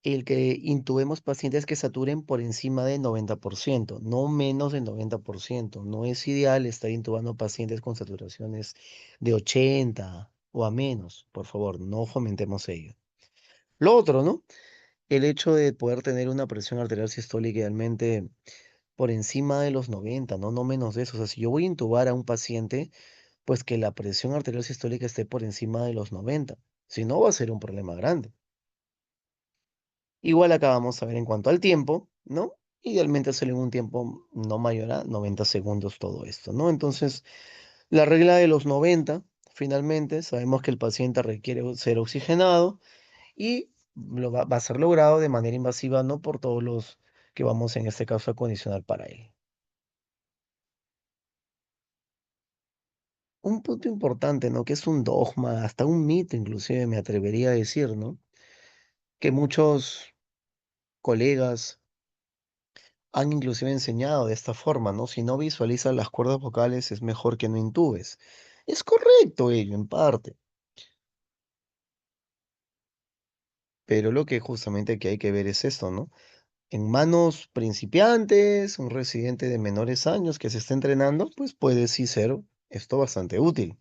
El que intubemos pacientes que saturen por encima del 90%, no menos del 90%. No es ideal estar intubando pacientes con saturaciones de 80, o a menos, por favor, no fomentemos ello. Lo otro, ¿no? El hecho de poder tener una presión arterial sistólica idealmente por encima de los 90, ¿no? No menos de eso. O sea, si yo voy a intubar a un paciente, pues que la presión arterial sistólica esté por encima de los 90. Si no, va a ser un problema grande. Igual acá vamos a ver en cuanto al tiempo, ¿no? Idealmente hacerlo en un tiempo no mayor a 90 segundos todo esto, ¿no? Entonces, la regla de los 90, finalmente, sabemos que el paciente requiere ser oxigenado y va a ser logrado de manera invasiva, no por todos los que vamos en este caso a condicionar para él. Un punto importante, ¿no? Que es un dogma, hasta un mito inclusive me atrevería a decir, ¿no? Que muchos colegas han inclusive enseñado de esta forma, ¿no? Si no visualizas las cuerdas vocales es mejor que no intubes. Es correcto ello en parte, pero lo que justamente que hay que ver es esto, ¿no? En manos principiantes, un residente de menores años que se está entrenando, pues puede sí ser esto bastante útil.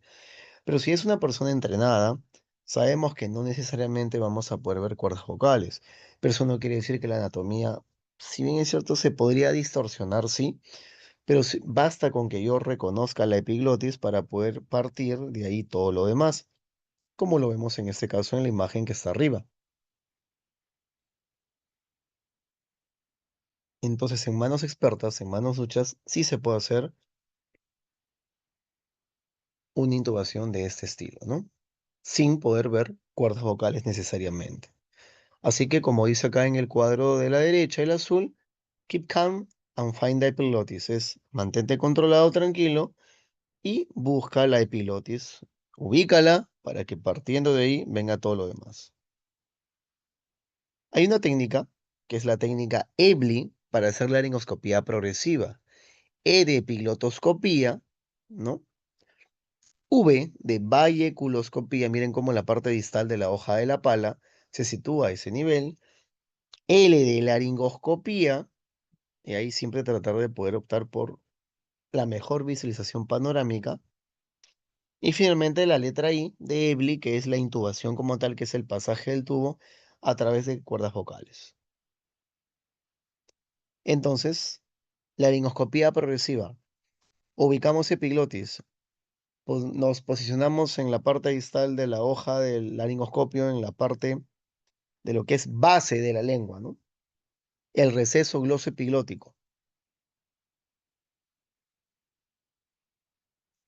Pero si es una persona entrenada, sabemos que no necesariamente vamos a poder ver cuerdas vocales. Pero eso no quiere decir que la anatomía, si bien es cierto, se podría distorsionar, sí, pero basta con que yo reconozca la epiglotis para poder partir de ahí todo lo demás, como lo vemos en este caso en la imagen que está arriba. Entonces, en manos expertas, en manos duchas, sí se puede hacer una intubación de este estilo, ¿no? Sin poder ver cuerdas vocales necesariamente. Así que, como dice acá en el cuadro de la derecha, el azul, keep calm and find the epiglottis. Es mantente controlado, tranquilo y busca la epiglottis. Ubícala para que partiendo de ahí venga todo lo demás. Hay una técnica que es la técnica EBLI para hacer laringoscopía progresiva. E de epiglotoscopía, ¿no? V de valleculoscopía. Miren cómo la parte distal de la hoja de la pala se sitúa a ese nivel. L de laringoscopía. Y ahí siempre tratar de poder optar por la mejor visualización panorámica. Y finalmente la letra I de EBLI, que es la intubación como tal, que es el pasaje del tubo a través de cuerdas vocales. Entonces, laringoscopía progresiva. Ubicamos epiglotis. Nos posicionamos en la parte distal de la hoja del laringoscopio, en la parte de lo que es base de la lengua, ¿no? El receso glosoepiglótico.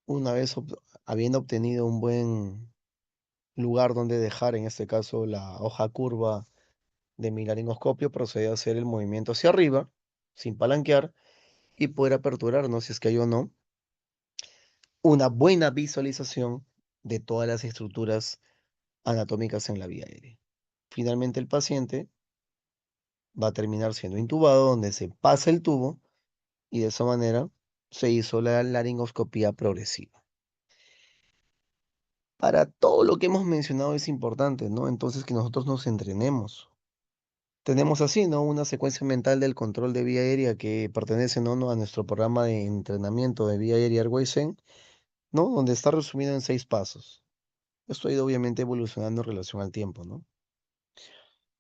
Una vez habiendo obtenido un buen lugar donde dejar, en este caso, la hoja curva de mi laringoscopio, procede a hacer el movimiento hacia arriba, sin palanquear, y poder aperturarnos, si es que hay o no, una buena visualización de todas las estructuras anatómicas en la vía aérea. Finalmente, el paciente va a terminar siendo intubado, donde se pasa el tubo, y de esa manera se hizo la laringoscopía progresiva. Para todo lo que hemos mencionado es importante, ¿no? Entonces que nosotros nos entrenemos. Tenemos así, ¿no? Una secuencia mental del control de vía aérea que pertenece, ¿no? a nuestro programa de entrenamiento de vía aérea Airwaysen, ¿no? Donde está resumido en 6 pasos. Esto ha ido obviamente evolucionando en relación al tiempo, ¿no?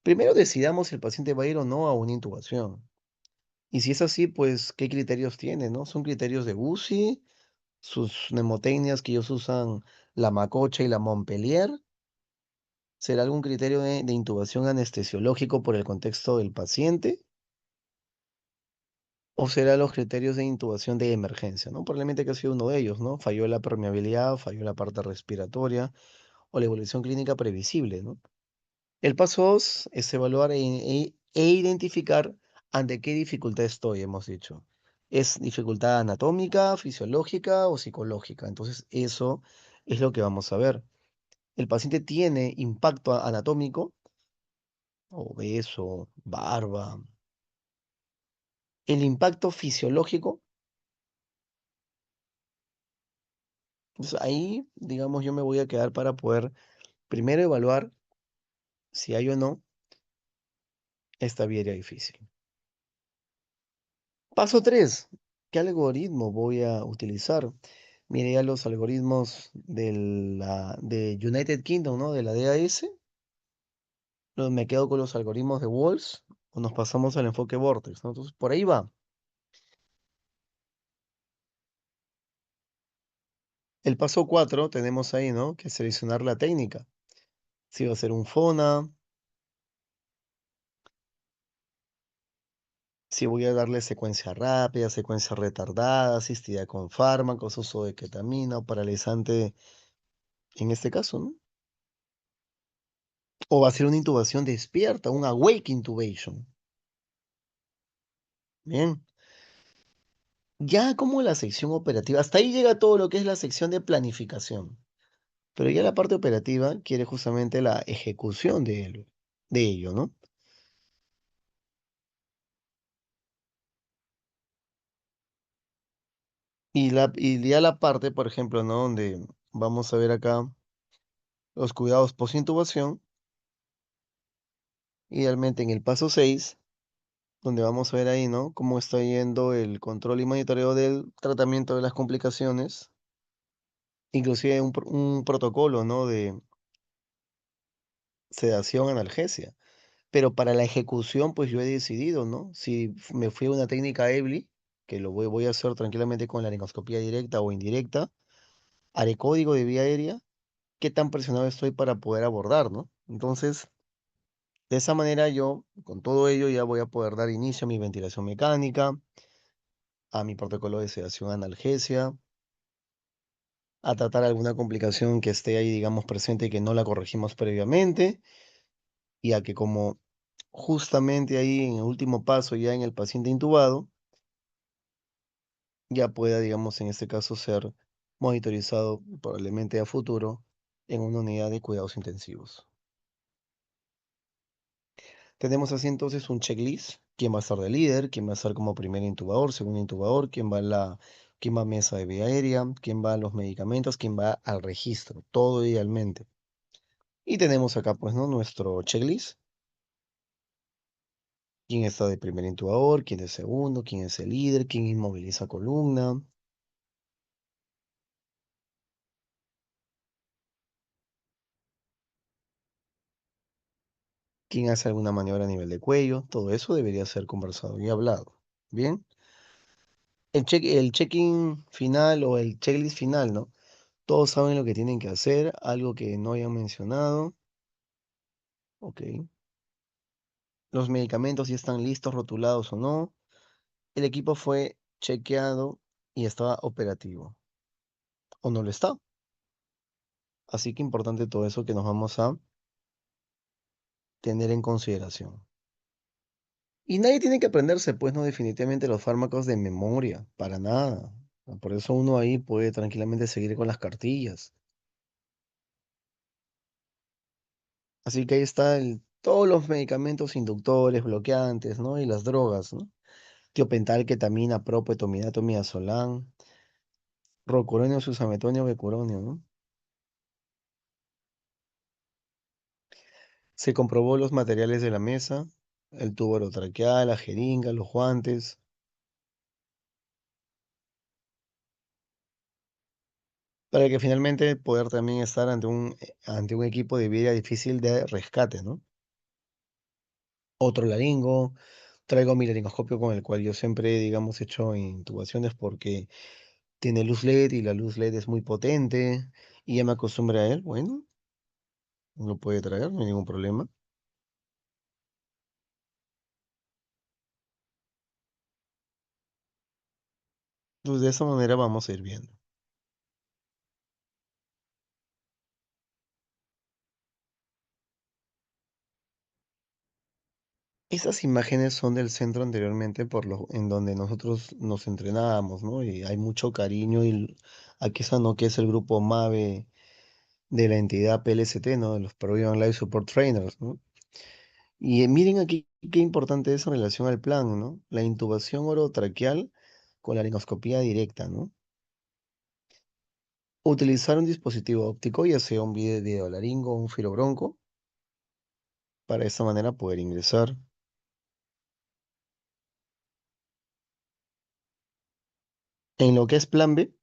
Primero decidamos si el paciente va a ir o no a una intubación. Y si es así, pues, ¿qué criterios tiene, no? ¿Son criterios de UCI? ¿Sus mnemotecnias que ellos usan, la Macocha y la Montpellier? ¿Será algún criterio de intubación anestesiológico por el contexto del paciente? ¿O será los criterios de intubación de emergencia, ¿no? Probablemente que ha sido uno de ellos, ¿no? Falló la permeabilidad, falló la parte respiratoria o la evolución clínica previsible, ¿no? El paso 2 es evaluar e identificar ante qué dificultad estoy, hemos dicho. ¿Es dificultad anatómica, fisiológica o psicológica? Entonces, eso es lo que vamos a ver. ¿El paciente tiene impacto anatómico? Obeso, barba. El impacto fisiológico, pues ahí, digamos, yo me voy a quedar para poder primero evaluar si hay o no esta vía aérea difícil. Paso 3. ¿Qué algoritmo voy a utilizar? Mire ya los algoritmos de United Kingdom, ¿no? De la DAS. Me quedo con los algoritmos de Walls o nos pasamos al enfoque Vortex, ¿no? Entonces, por ahí va. El paso 4 tenemos ahí, ¿no? Que seleccionar la técnica. Si va a ser un FONA, si voy a darle secuencia rápida, secuencia retardada, asistida con fármacos, uso de ketamina o paralizante en este caso, ¿no? O va a ser una intubación despierta, un awake intubation. Bien. Ya como la sección operativa, hasta ahí llega todo lo que es la sección de planificación. Pero ya la parte operativa quiere justamente la ejecución de ello, ¿no? Y ya la parte, por ejemplo, ¿no? Donde vamos a ver acá los cuidados post-intubación, idealmente en el paso 6 donde vamos a ver ahí, ¿no? Cómo está yendo el control y monitoreo del tratamiento de las complicaciones, inclusive un protocolo, ¿no? De sedación analgesia. Pero para la ejecución, pues yo he decidido, ¿no? Si me fui a una técnica EBLI, que voy a hacer tranquilamente con la laringoscopía directa o indirecta, haré código de vía aérea, qué tan presionado estoy para poder abordar, ¿no? Entonces, de esa manera yo, con todo ello, ya voy a poder dar inicio a mi ventilación mecánica, a mi protocolo de sedación analgesia, a tratar alguna complicación que esté ahí, digamos, presente y que no la corregimos previamente, y a que como justamente ahí en el último paso, ya en el paciente intubado, ya pueda, digamos, en este caso ser monitorizado probablemente a futuro en una unidad de cuidados intensivos. Tenemos así entonces un checklist, quién va a estar de líder, quién va a estar como primer intubador, segundo intubador, quién va a mesa de vía aérea, quién va a los medicamentos, quién va al registro, todo idealmente. Y tenemos acá pues, ¿no? Nuestro checklist, quién está de primer intubador, quién es segundo, quién es el líder, quién inmoviliza columna, quién hace alguna maniobra a nivel de cuello, todo eso debería ser conversado y hablado. Bien, el check-in final o el checklist final, ¿no? Todos saben lo que tienen que hacer, algo que no hayan mencionado. Ok. Los medicamentos ya están listos, rotulados o no. El equipo fue chequeado y estaba operativo. O no lo está. Así que importante todo eso que nos vamos a tener en consideración. Y nadie tiene que aprenderse, pues no definitivamente los fármacos de memoria, para nada. Por eso uno ahí puede tranquilamente seguir con las cartillas. Así que ahí está todos los medicamentos inductores, bloqueantes, ¿no? Y las drogas, ¿no? Tiopental, ketamina, propetomidate, midazolam, rocuronio, susametonio, becuronio, ¿no? Se comprobó los materiales de la mesa, el tubo orotraqueal, la jeringa, los guantes, para que finalmente poder también estar ante un equipo de vida difícil de rescate, ¿no? Otro laringo, traigo mi laringoscopio con el cual yo siempre, digamos, he hecho intubaciones porque tiene luz LED y la luz LED es muy potente y ya me acostumbré a él, bueno, lo puede traer, no hay ningún problema. Pues de esa manera vamos a ir viendo. Esas imágenes son del centro anteriormente en donde nosotros nos entrenábamos, ¿no? Y hay mucho cariño aquí está, ¿no? Que es el grupo MAVE de la entidad PLST, ¿no? De los Provision Life Support Trainers, ¿no? Y miren aquí qué importante es en relación al plan, ¿no? La intubación orotraqueal con la laringoscopía directa, ¿no? Utilizar un dispositivo óptico, ya sea un videolaringo o un filobronco, para de esta manera poder ingresar. En lo que es plan B,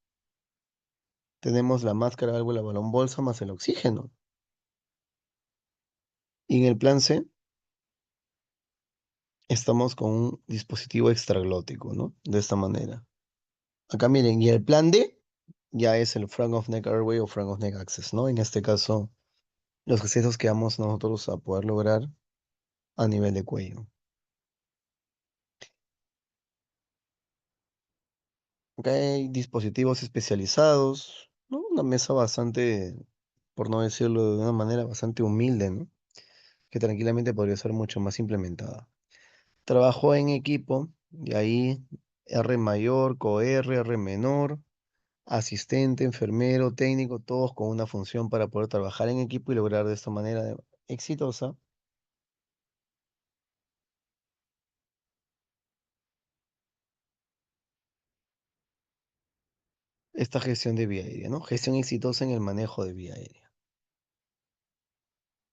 tenemos la máscara, válvula, balón, bolsa más el oxígeno. Y en el plan C estamos con un dispositivo extraglótico, ¿no? De esta manera. Acá miren, y el plan D ya es el Front of Neck Airway o Front of Neck Access, ¿no? En este caso, los accesos que vamos nosotros a poder lograr a nivel de cuello. Acá hay dispositivos especializados, ¿no? Una mesa bastante, por no decirlo de una manera bastante humilde, ¿no? Que tranquilamente podría ser mucho más implementada. Trabajo en equipo, y ahí R mayor, co-R, R menor, asistente, enfermero, técnico, todos con una función para poder trabajar en equipo y lograr de esta manera exitosa esta gestión de vía aérea, ¿no? Gestión exitosa en el manejo de vía aérea.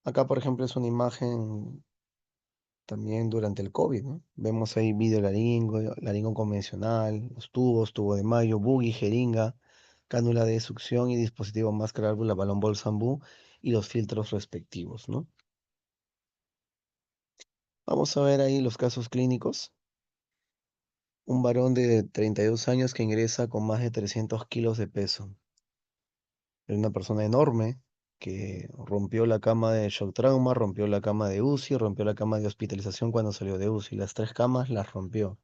Acá, por ejemplo, es una imagen también durante el COVID, ¿no? Vemos ahí video laringo, laringo convencional, los tubos, tubo de mayo, buggy, jeringa, cánula de succión y dispositivo máscara, válvula, balón, bolsa, ambú y los filtros respectivos, ¿no? Vamos a ver ahí los casos clínicos. Un varón de 32 años que ingresa con más de 300 kilos de peso. Es una persona enorme que rompió la cama de shock trauma, rompió la cama de UCI, rompió la cama de hospitalización cuando salió de UCI. Las tres camas las rompió.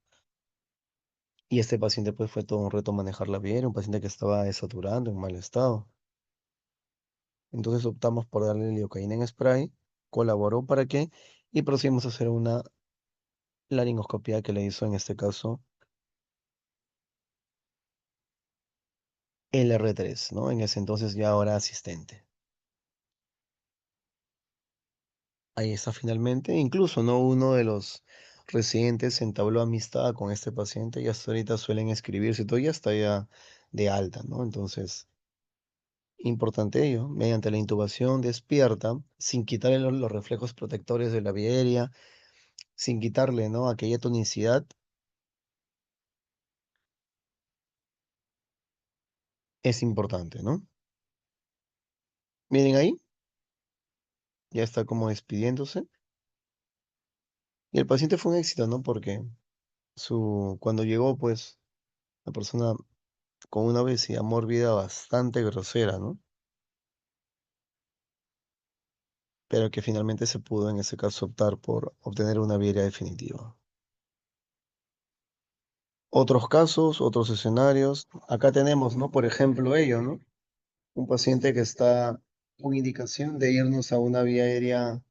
Y este paciente pues fue todo un reto manejarla bien, un paciente que estaba desaturando en mal estado. Entonces optamos por darle lidocaína en spray, colaboró para qué, y procedimos a hacer una laringoscopia que le hizo en este caso el R3, ¿no? En ese entonces ya ahora asistente. Ahí está finalmente, incluso, ¿no? Uno de los residentes entabló amistad con este paciente y hasta ahorita suelen escribirse, todo ya está ya de alta, ¿no? Entonces, importante ello, mediante la intubación despierta, sin quitarle los reflejos protectores de la vía aérea, sin quitarle, ¿no? Aquella tonicidad, es importante, ¿no? Miren ahí, ya está como despidiéndose. Y el paciente fue un éxito, ¿no? Porque cuando llegó, pues, la persona con una obesidad mórbida bastante grosera, ¿no? Pero que finalmente se pudo en ese caso optar por obtener una vía aérea definitiva. Otros casos, otros escenarios. Acá tenemos, ¿no? Por ejemplo, ello, ¿no? Un paciente que está con indicación de irnos a una vía aérea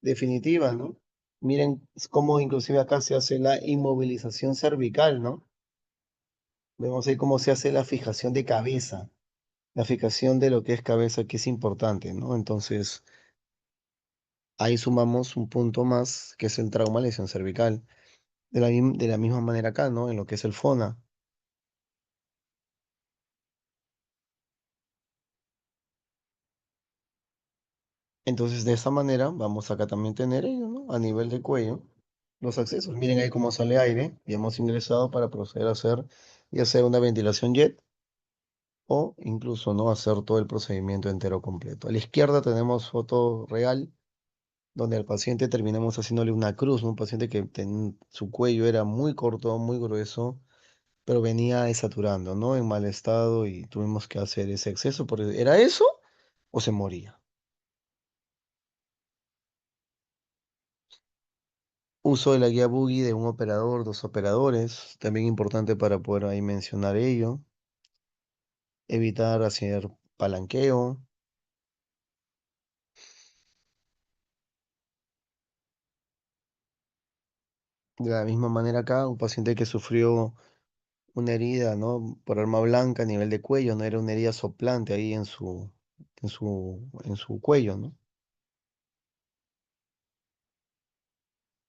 definitiva, ¿no? Miren cómo inclusive acá se hace la inmovilización cervical, ¿no? Vemos ahí cómo se hace la fijación de cabeza, la fijación de lo que es cabeza, que es importante, ¿no? Entonces, ahí sumamos un punto más, que es el trauma lesión cervical. De la misma manera acá, ¿no? En lo que es el FONA. Entonces, de esa manera, vamos acá también tener ello, ¿no? A nivel de cuello, los accesos. Miren ahí cómo sale aire y hemos ingresado para proceder a hacer, ya sea una ventilación jet o incluso, ¿no? Hacer todo el procedimiento entero completo. A la izquierda tenemos foto real, donde al paciente terminamos haciéndole una cruz, ¿no? Un paciente que su cuello era muy corto, muy grueso, pero venía desaturando, ¿no? En mal estado y tuvimos que hacer ese acceso, porque ¿era eso o se moría? Uso de la guía Boogie de un operador, dos operadores, también importante para poder ahí mencionar ello. Evitar hacer palanqueo. De la misma manera acá, un paciente que sufrió una herida, ¿no? Por arma blanca a nivel de cuello, no era una herida soplante ahí en su cuello, ¿no?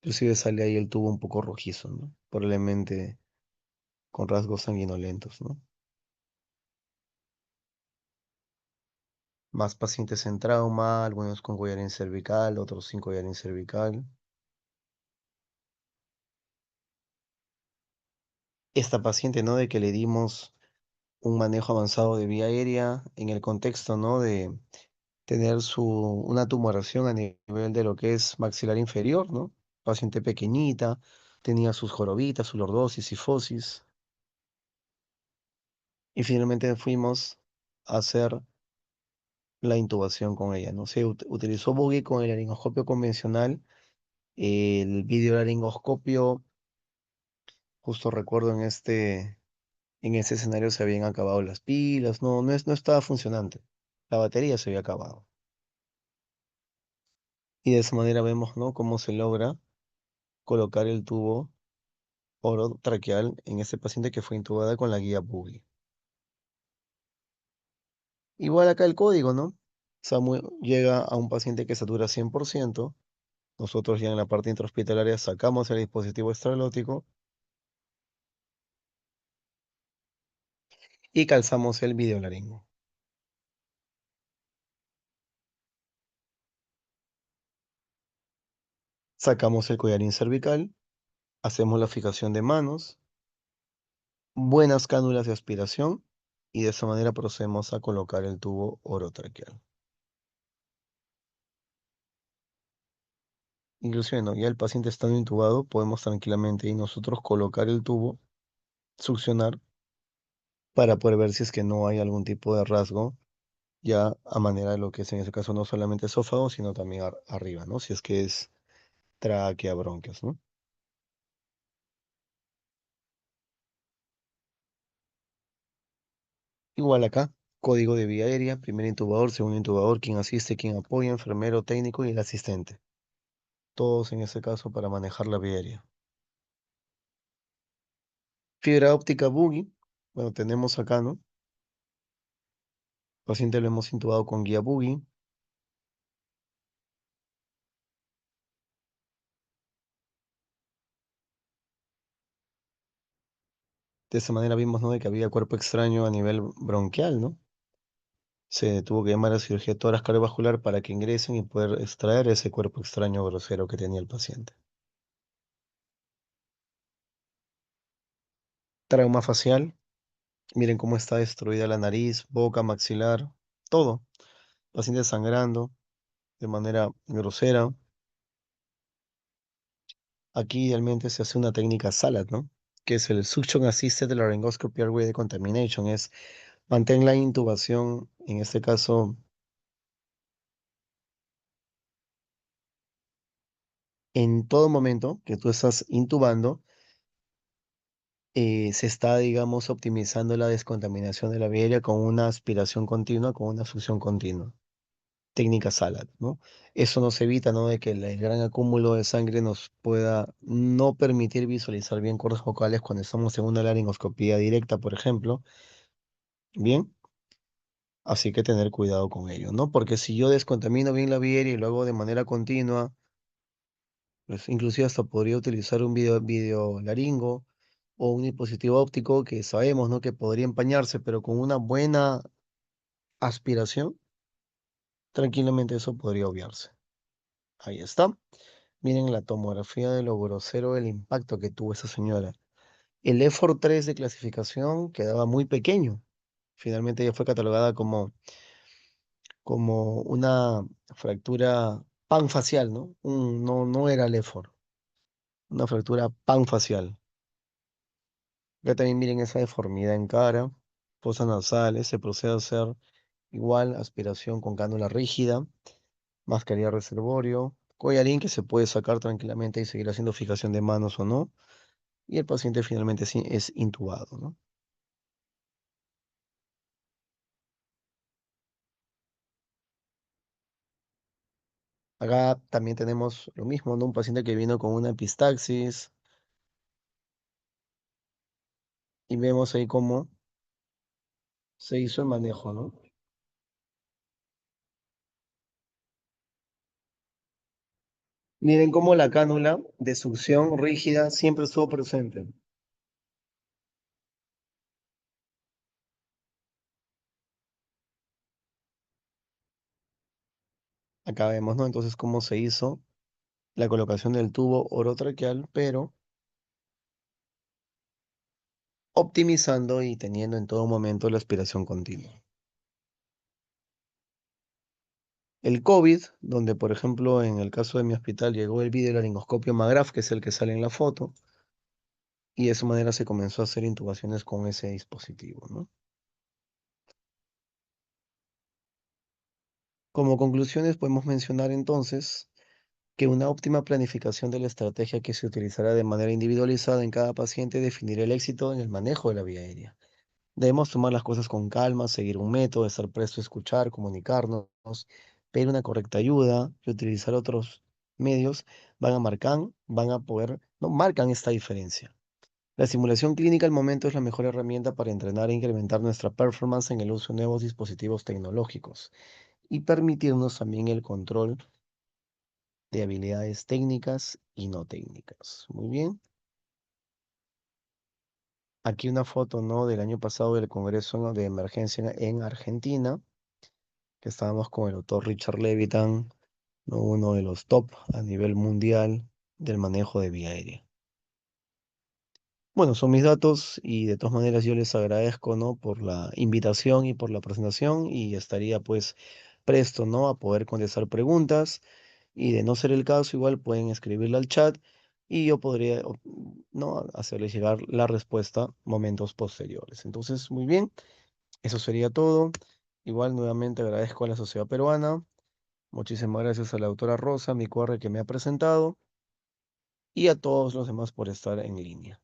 Inclusive sale ahí el tubo un poco rojizo, ¿no? Probablemente con rasgos sanguinolentos, ¿no? Más pacientes en trauma, algunos con collarín cervical, otros sin collarín cervical. Esta paciente, ¿no? De que le dimos un manejo avanzado de vía aérea en el contexto, ¿no? De tener una tumoración a nivel de lo que es maxilar inferior, ¿no? Paciente pequeñita, tenía sus jorobitas, su lordosis, sifosis, y finalmente fuimos a hacer la intubación con ella, ¿no? Se utilizó Boogie con el laringoscopio convencional, el videolaringoscopio, justo recuerdo en ese escenario se habían acabado las pilas, no estaba funcionante, la batería se había acabado. Y de esa manera vemos, ¿no? Cómo se logra colocar el tubo orotraqueal en ese paciente que fue intubada con la guía Boogie. Igual acá el código, ¿no? SAMU llega a un paciente que satura 100%. Nosotros ya en la parte intrahospitalaria sacamos el dispositivo extralótico y calzamos el videolaringo. Sacamos el collarín cervical, hacemos la fijación de manos, buenas cánulas de aspiración y de esa manera procedemos a colocar el tubo orotraqueal. Inclusive, no, ya el paciente estando intubado, podemos tranquilamente y nosotros colocar el tubo, succionar, para poder ver si es que no hay algún tipo de rasgo, ya a manera de lo que es en ese caso no solamente esófago, sino también arriba, ¿no? Si es que es tráquea, bronquios, ¿no? Igual acá, código de vía aérea, primer intubador, segundo intubador, quien asiste, quien apoya, enfermero, técnico y el asistente. Todos en ese caso para manejar la vía aérea. Fibra óptica Boogie, bueno, tenemos acá, ¿no? Paciente lo hemos intubado con guía Boogie. De esa manera vimos, ¿no? De que había cuerpo extraño a nivel bronquial, ¿no? Se tuvo que llamar a cirugía torácica cardiovascular para que ingresen y poder extraer ese cuerpo extraño grosero que tenía el paciente. Trauma facial, miren cómo está destruida la nariz, boca, maxilar, todo. Paciente sangrando de manera grosera. Aquí idealmente se hace una técnica SALAD, ¿no? Que es el Suction Assisted Laryngoscopy Airway Decontamination. Es mantén la intubación, en este caso, en todo momento que tú estás intubando, se está, digamos, optimizando la descontaminación de la vía aérea con una aspiración continua, con una succión continua. Técnica SALAD, ¿no? Eso nos evita, ¿no? De que el gran acúmulo de sangre nos pueda no permitir visualizar bien cordas vocales cuando estamos en una laringoscopía directa, por ejemplo. Bien, así que tener cuidado con ello, ¿no? Porque si yo descontamino bien la vía aérea y lo hago de manera continua, pues inclusive hasta podría utilizar un video laringo o un dispositivo óptico que sabemos, ¿no? Que podría empañarse, pero con una buena aspiración, tranquilamente eso podría obviarse. Ahí está. Miren la tomografía de lo grosero del impacto que tuvo esa señora. El EFOR 3 de clasificación quedaba muy pequeño. Finalmente ella fue catalogada como una fractura panfacial, ¿no? No era el EFOR, una fractura panfacial. Acá también miren esa deformidad en cara, fosas nasales, se procede a hacer igual aspiración con cánula rígida, mascarilla reservorio, collarín que se puede sacar tranquilamente y seguir haciendo fijación de manos o no, y el paciente finalmente sí es intubado, ¿no? Acá también tenemos lo mismo, ¿no? Un paciente que vino con una epistaxis y vemos ahí cómo se hizo el manejo, ¿no? Miren cómo la cánula de succión rígida siempre estuvo presente. Acá vemos, ¿no? Entonces cómo se hizo la colocación del tubo orotraqueal, pero optimizando y teniendo en todo momento la aspiración continua. El COVID, donde por ejemplo en el caso de mi hospital llegó el videolaringoscopio Magraf, que es el que sale en la foto, y de esa manera se comenzó a hacer intubaciones con ese dispositivo, ¿no? Como conclusiones podemos mencionar entonces que una óptima planificación de la estrategia que se utilizará de manera individualizada en cada paciente definirá el éxito en el manejo de la vía aérea. Debemos tomar las cosas con calma, seguir un método, estar presto a escuchar, comunicarnos, pedir una correcta ayuda y utilizar otros medios van a poder, no marcan esta diferencia. La simulación clínica al momento es la mejor herramienta para entrenar e incrementar nuestra performance en el uso de nuevos dispositivos tecnológicos y permitirnos también el control de habilidades técnicas y no técnicas. Muy bien. Aquí una foto, ¿no? Del año pasado del Congreso de Emergencia en Argentina, que estábamos con el doctor Richard Levitan, ¿no? Uno de los top a nivel mundial del manejo de vía aérea. Bueno, son mis datos y de todas maneras yo les agradezco, ¿no? Por la invitación y por la presentación y estaría pues presto, ¿no? A poder contestar preguntas y de no ser el caso, igual pueden escribirle al chat y yo podría, ¿no? Hacerles llegar la respuesta momentos posteriores. Entonces, muy bien, eso sería todo. Igual nuevamente agradezco a la Sociedad Peruana. Muchísimas gracias a la autora Rosa, mi QR que me ha presentado y a todos los demás por estar en línea.